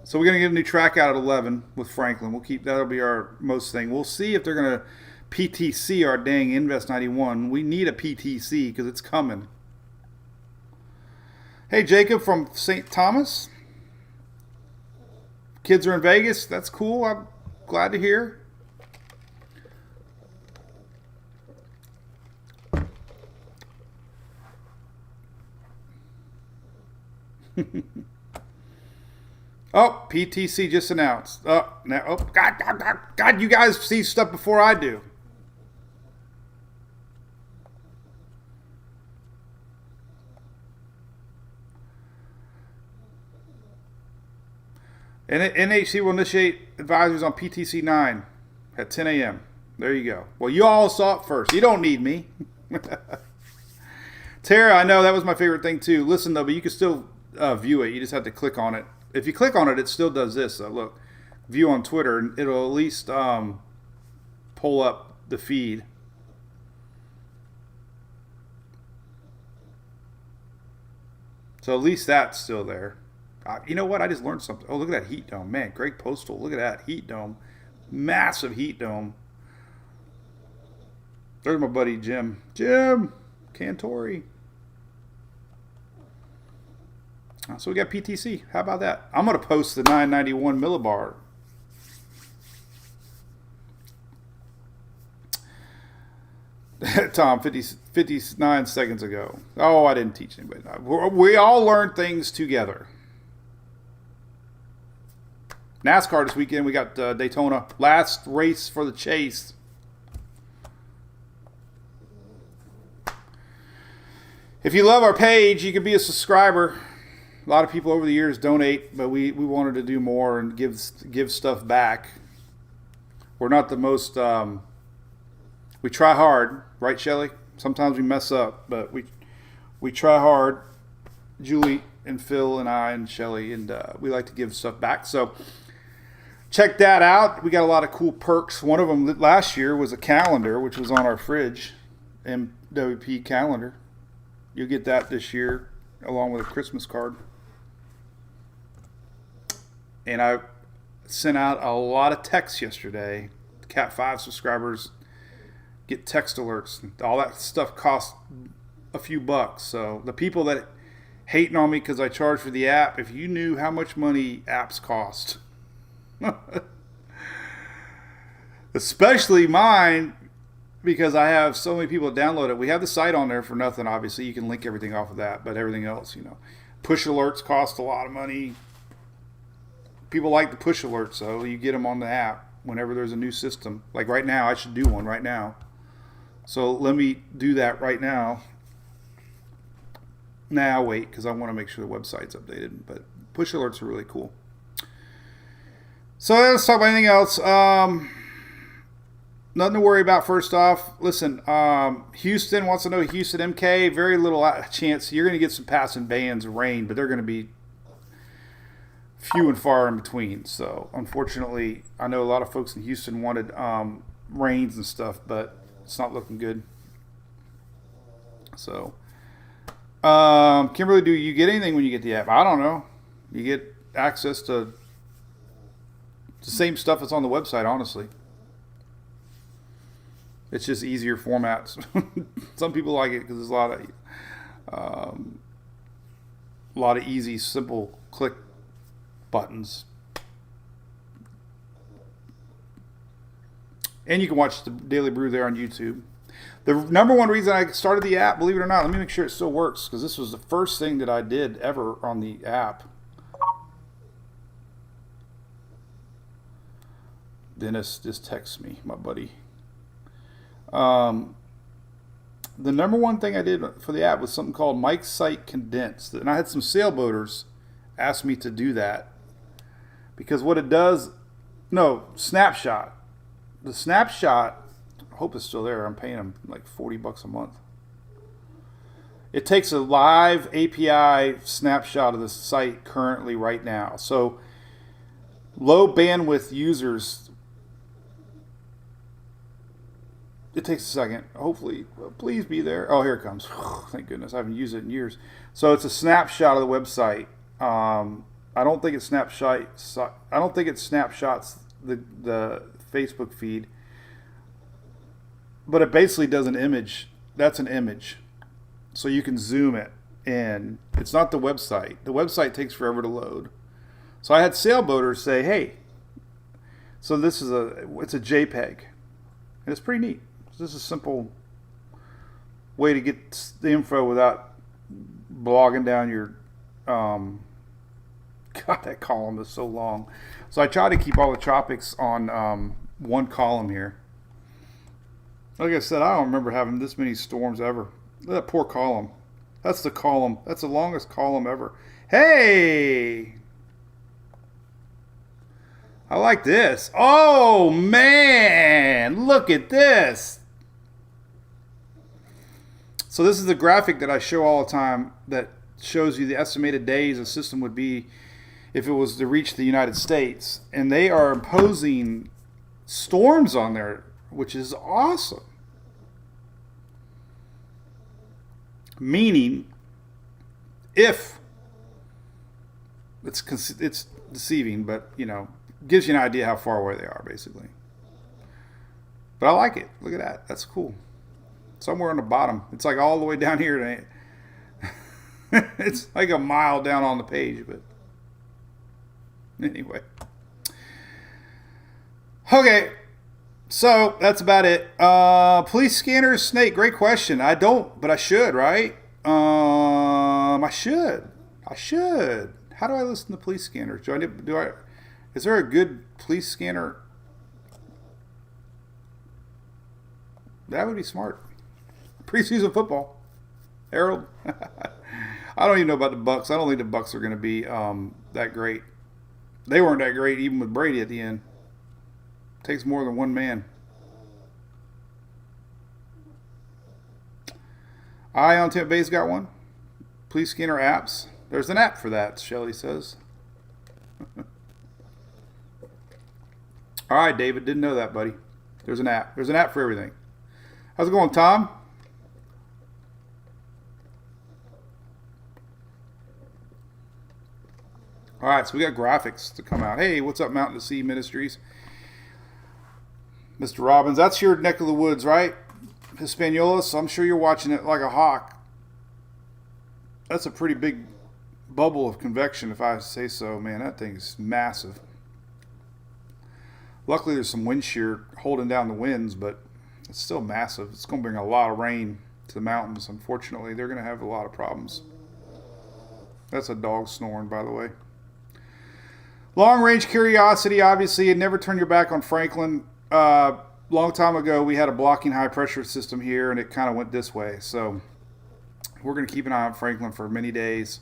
So we're going to get a new track out at 11 with Franklin. That'll be our most thing. We'll see if they're going to PTC our dang Invest 91. We need a PTC because it's coming. Hey, Jacob from St. Thomas. Kids are in Vegas. That's cool. I'm glad to hear. Oh, PTC just announced. God, you guys see stuff before I do. And NHC will initiate advisories on PTC 9 at 10 a.m. There you go. Well, you all saw it first. You don't need me. Tara, I know that was my favorite thing too. Listen though, but you can still view it. You just have to click on it. If you click on it, it still does this. Look, view on Twitter, and it'll at least pull up the feed. So at least that's still there. You know what? I just learned something. Oh, look at that heat dome. Man, Greg Postal. Look at that heat dome. Massive heat dome. There's my buddy Jim. Jim Cantori. So we got PTC. How about that? I'm going to post the 991 millibar. Tom, 59 seconds ago. Oh, I didn't teach anybody. We all learn things together. NASCAR this weekend. We got Daytona. Last race for the chase. If you love our page, you can be a subscriber. A lot of people over the years donate, but we wanted to do more and give stuff back. We're not the most... we try hard, right, Shelly? Sometimes we mess up, but we try hard. Julie and Phil and I and Shelly, and we like to give stuff back. So check that out. We got a lot of cool perks. One of them last year was a calendar, which was on our fridge, MWP calendar. You'll get that this year along with a Christmas card. And I sent out a lot of texts yesterday. Cat 5 subscribers get text alerts. All that stuff costs a few bucks. So the people that hating on me because I charge for the app, if you knew how much money apps cost, especially mine, because I have so many people that download it. We have the site on there for nothing, obviously. You can link everything off of that, but everything else, push alerts cost a lot of money. People like the push alerts, so you get them on the app whenever there's a new system. Like right now, I should do one right now. So let me do that right now. Now wait, because I want to make sure the website's updated. But push alerts are really cool. So let's talk about anything else. Nothing to worry about. First off, listen, Houston wants to know Houston MK. Very little chance. You're going to get some passing bands of rain, but they're going to be few and far in between. So unfortunately, I know a lot of folks in Houston wanted rains and stuff, but it's not looking good. So Kimberly, do you get anything when you get the app? I don't know. You get access to the same stuff that's on the website, honestly. It's just easier formats. Some people like it because there's a lot of easy, simple click buttons. And you can watch the Daily Brew there on YouTube. The number one reason I started the app, believe it or not, let me make sure it still works, because this was the first thing that I did ever on the app. Dennis just texts me, my buddy. The number one thing I did for the app was something called Mike's Site Condensed. And I had some sailboaters ask me to do that. Because what it does, Snapshot. The Snapshot, I hope it's still there. I'm paying them like $40 a month. It takes a live API snapshot of the site currently right now. So low bandwidth users, it takes a second. Hopefully, please be there. Oh, here it comes. Thank goodness. I haven't used it in years. So it's a snapshot of the website. I don't think it snapshots the Facebook feed, but it basically does an image. That's an image, so you can zoom it in. It's not the website. The website takes forever to load. So I had sailboaters say, "Hey, so it's a JPEG, and it's pretty neat. This is a simple way to get the info without blogging down your." God, that column is so long. So I try to keep all the tropics on one column here. Like I said, I don't remember having this many storms ever. Look at that poor column. That's the column. That's the longest column ever. Hey! I like this. Oh, man! Look at this! So this is the graphic that I show all the time that shows you the estimated days a system would be if it was to reach the United States. And they are imposing storms on there, which is awesome. Meaning, if it's deceiving, but gives you an idea how far away they are, basically. But I like it. Look at that. That's cool. Somewhere on the bottom. It's like all the way down here. It's like a mile down on the page, but anyway. Okay, so that's about it. Police scanners, Snake, great question. I don't, but I should, right? I should. How do I listen to police scanners? Is there a good police scanner? That would be smart. Preseason football. Harold. I don't even know about the Bucks. I don't think the Bucks are going to be that great. They weren't that great even with Brady at the end. Takes more than one man. Eye on Tampa Bay's got one. Police scanner apps. There's an app for that, Shelly says. All right, David. Didn't know that, buddy. There's an app. There's an app for everything. How's it going, Tom? All right, so we got graphics to come out. Hey, what's up, Mountain to Sea Ministries? Mr. Robbins, that's your neck of the woods, right? Hispaniola, so I'm sure you're watching it like a hawk. That's a pretty big bubble of convection, if I say so. Man, that thing's massive. Luckily, there's some wind shear holding down the winds, but it's still massive. It's going to bring a lot of rain to the mountains. Unfortunately, they're going to have a lot of problems. That's a dog snoring, by the way. Long-range curiosity, obviously, and never turn your back on Franklin. Long time ago, we had a blocking high-pressure system here, and it kind of went this way. So we're going to keep an eye on Franklin for many days.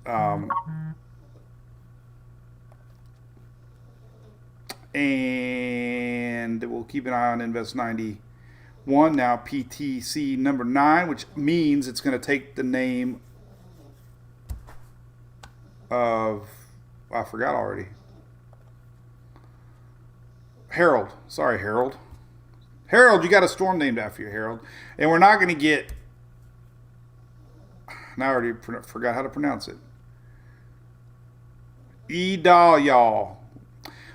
And we'll keep an eye on Invest 91, now PTC number 9, which means it's going to take the name of... I forgot already. Harold. Sorry, Harold. Harold, you got a storm named after you, Harold. And we're not going to get... Now I already forgot how to pronounce it. Y'all.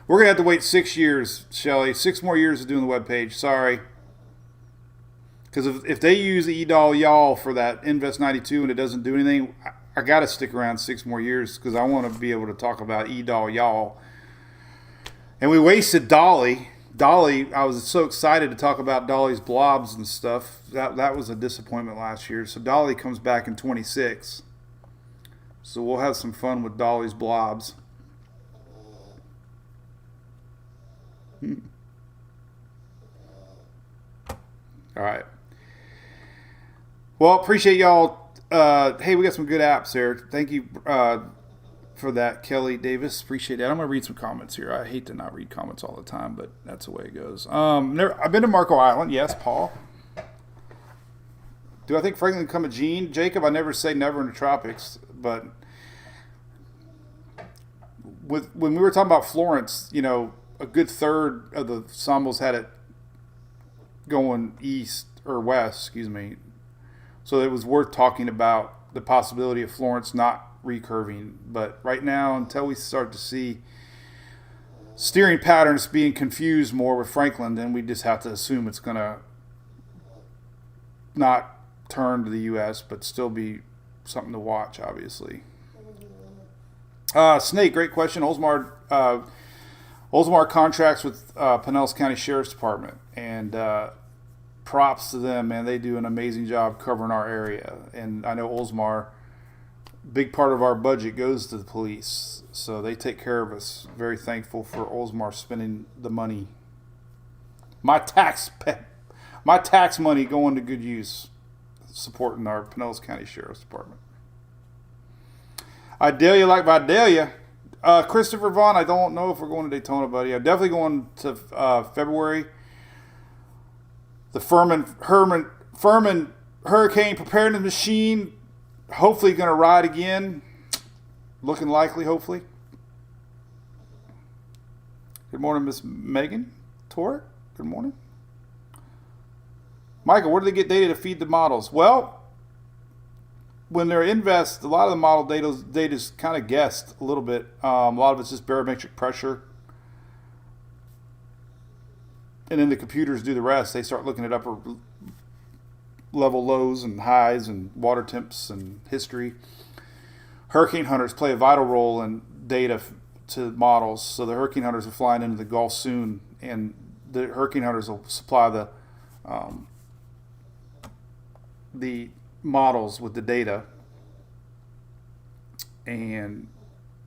We're going to have to wait 6 years, Shelly. 6 more years of doing the webpage. Sorry. Because if they use y'all for that Invest 92 and it doesn't do anything... I got to stick around 6 more years because I want to be able to talk about y'all. And we wasted Dolly. Dolly, I was so excited to talk about Dolly's blobs and stuff. That was a disappointment last year. So Dolly comes back in 26. So we'll have some fun with Dolly's blobs. All right. Well, appreciate y'all. Hey, we got some good apps there. Thank you for that, Kelly Davis. Appreciate that. I'm going to read some comments here. I hate to not read comments all the time, but that's the way it goes. I've been to Marco Island. Yes, Paul. Do I think Franklin can come a Gene? Jacob, I never say never in the tropics, but when we were talking about Florence, you know, a good third of the Sambos had it going east or west, excuse me. So it was worth talking about the possibility of Florence not recurving. But right now, until we start to see steering patterns being confused more with Franklin, then we just have to assume it's going to not turn to the U.S., but still be something to watch, obviously. Snake, great question. Oldsmar contracts with Pinellas County Sheriff's Department, and props to them, man. They do an amazing job covering our area. And I know Oldsmar, big part of our budget goes to the police. So they take care of us. Very thankful for Oldsmar spending the money. My tax money going to good use, supporting our Pinellas County Sheriff's Department. Idalia like Vidalia. Christopher Vaughn, I don't know if we're going to Daytona, buddy. I'm definitely going to February. The Furman Hurricane Preparedness Machine, hopefully going to ride again. Looking likely, hopefully. Good morning, Miss Megan Torre. Good morning. Michael, where do they get data to feed the models? Well, when they're invest, a lot of the model data is kind of guessed a little bit. A lot of it's just barometric pressure. And then the computers do the rest. They start looking at upper level lows and highs and water temps and history. Hurricane hunters play a vital role in data to models. So the hurricane hunters are flying into the Gulf soon, and the hurricane hunters will supply the models with the data, and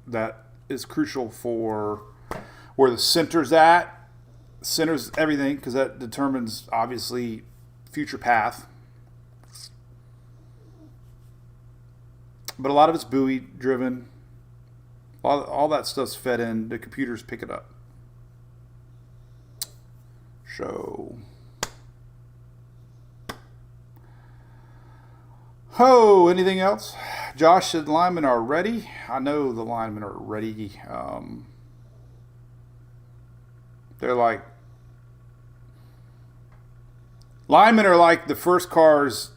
that is crucial for where the center's at. Center's everything because that determines, obviously, future path. But a lot of it's buoy driven. All that stuff's fed in. The computers pick it up. So, anything else? Josh said linemen are ready. I know the linemen are ready. They're like, linemen are like the first cars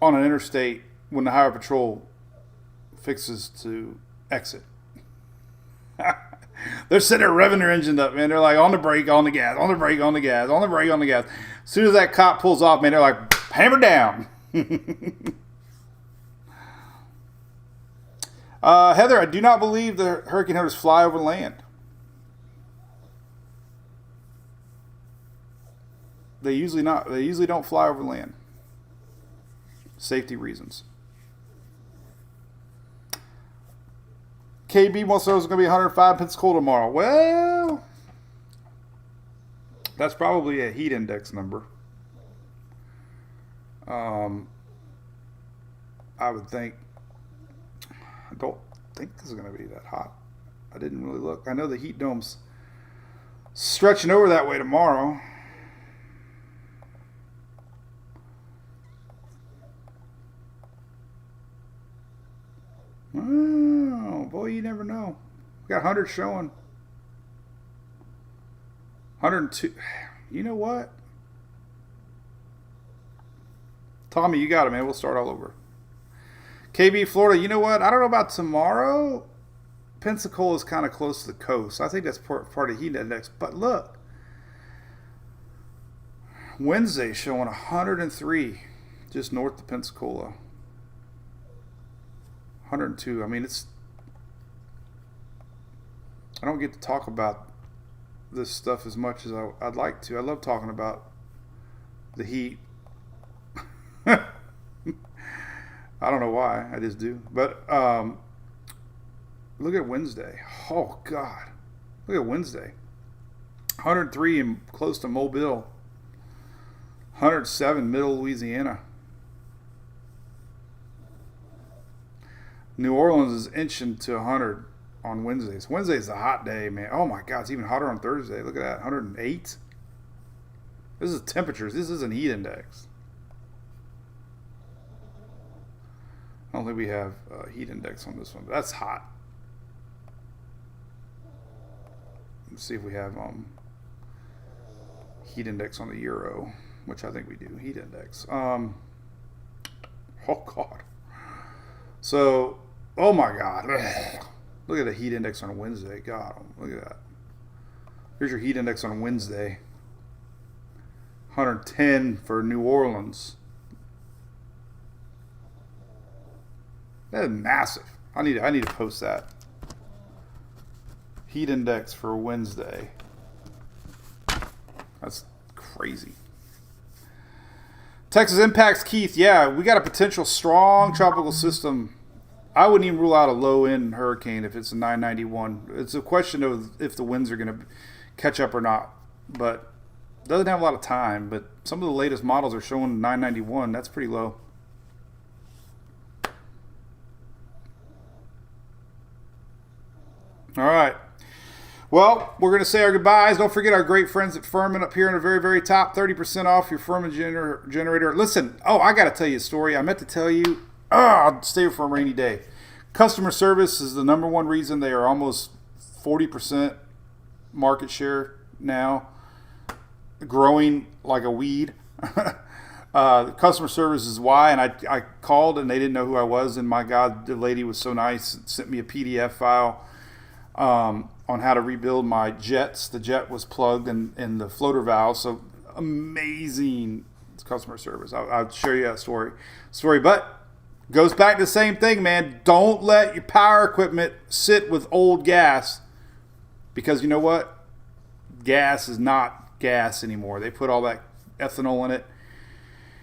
on an interstate when the highway patrol fixes to exit. They're sitting there revving their engine up, man. They're like on the brake, on the gas, on the brake, on the gas, on the brake, on the gas. As soon as that cop pulls off, man, they're like, hammer down. Heather, I do not believe the hurricane hunters fly over land. They usually don't fly over land. Safety reasons. KB wants to know it's going to be 105 Pensacola tomorrow. Well, that's probably a heat index number. I would think. I don't think this is going to be that hot. I didn't really look. I know the heat dome's stretching over that way tomorrow. Oh, boy, you never know. We got 100 showing. 102. You know what? Tommy, you got it, man. We'll start all over. KB, Florida, you know what? I don't know about tomorrow. Pensacola is kind of close to the coast. I think that's part of heat index. But look. Wednesday showing 103 just north of Pensacola. 102. I mean, I don't get to talk about this stuff as much as I'd like to. I love talking about the heat. I don't know why. I just do. But look at Wednesday. Oh, God. Look at Wednesday. 103 and close to Mobile. 107 middle Louisiana. New Orleans is inching to 100 on Wednesdays. Wednesday's a hot day, man. Oh, my God. It's even hotter on Thursday. Look at that. 108. This is temperatures. This isn't heat index. I don't think we have a heat index on this one, but that's hot. Let's see if we have heat index on the Euro, which I think we do. Heat index. Oh, God. So, oh, my God. Look at the heat index on Wednesday. God, look at that. Here's your heat index on Wednesday. 110 for New Orleans. That is massive. I need to post that. Heat index for Wednesday. That's crazy. Texas impacts Keith. Yeah, we got a potential strong tropical system. I wouldn't even rule out a low-end hurricane if it's a 991. It's a question of if the winds are going to catch up or not. But it doesn't have a lot of time. But some of the latest models are showing 991. That's pretty low. All right. Well, we're going to say our goodbyes. Don't forget our great friends at Furman up here in the very, very top. 30% off your Furman generator. Listen, I got to tell you a story. I meant to tell you. I'll stay for a rainy day. Customer service is the number one reason they are almost 40% market share now. Growing like a weed. Customer service is why. And I called and they didn't know who I was. And my God, the lady was so nice. Sent me a PDF file. On how to rebuild my jets. The jet was plugged in the floater valve. So amazing customer service. I'll show you that story. But goes back to the same thing, man. Don't let your power equipment sit with old gas. Because you know what? Gas is not gas anymore. They put all that ethanol in it.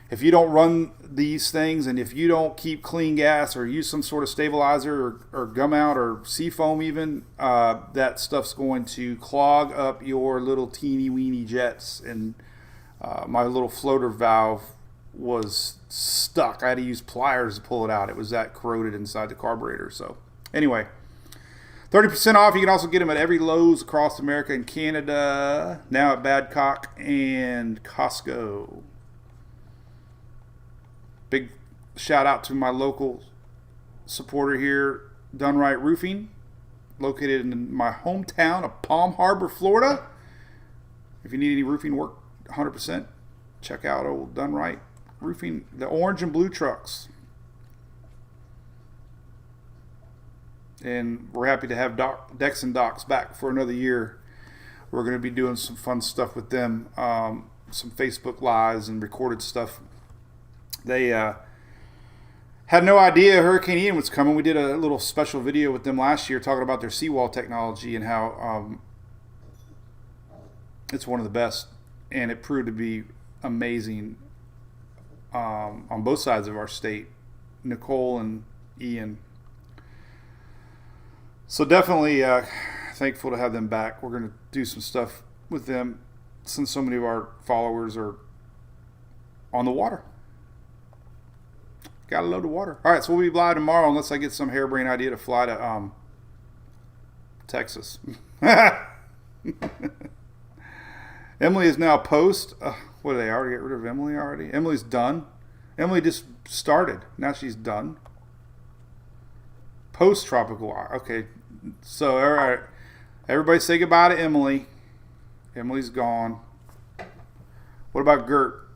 if you don't run these things and if you don't keep clean gas or use some sort of stabilizer or gum out or seafoam even, that stuff's going to clog up your little teeny weeny jets. And my little floater valve was stuck. I had to use pliers to pull it out. It was that corroded inside the carburetor. So anyway, 30% off. You can also get them at every Lowe's across America and Canada, now at Badcock and Costco. Big shout out to my local supporter here, Done Right Roofing, located in my hometown of Palm Harbor, Florida. If you need any roofing work, 100%, check out old Done Right Roofing, the orange and blue trucks. And we're happy to have Dex and Docs back for another year. We're going to be doing some fun stuff with them, some Facebook Lives and recorded stuff. They had no idea Hurricane Ian was coming. We did a little special video with them last year talking about their seawall technology and how it's one of the best. And it proved to be amazing on both sides of our state, Nicole and Ian. So definitely thankful to have them back. We're going to do some stuff with them since so many of our followers are on the water. Got a load of water. All right, so we'll be live tomorrow unless I get some harebrained idea to fly to Texas. Emily is now post. What, did they already get rid of Emily already? Emily's done. Emily just started. Now she's done. Post-tropical. Okay. So, all right. Everybody say goodbye to Emily. Emily's gone. What about Gert?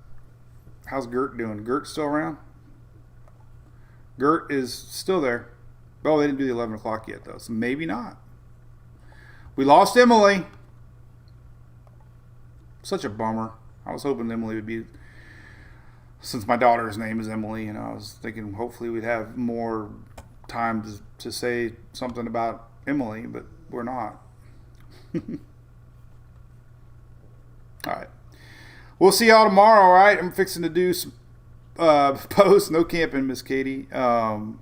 How's Gert doing? Gert still around? Gert is still there. Oh, they didn't do the 11 o'clock yet, though. So maybe not. We lost Emily. Such a bummer. I was hoping Emily would be, since my daughter's name is Emily, and I was thinking hopefully we'd have more time to say something about Emily, but we're not. All right. We'll see y'all tomorrow, all right? I'm fixing to do some posts. No camping, Miss Katie. I'm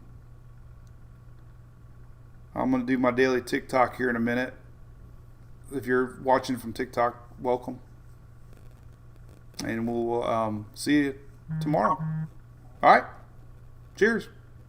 going to do my daily TikTok here in a minute. If you're watching from TikTok, welcome. And we'll see you tomorrow. All right? Cheers.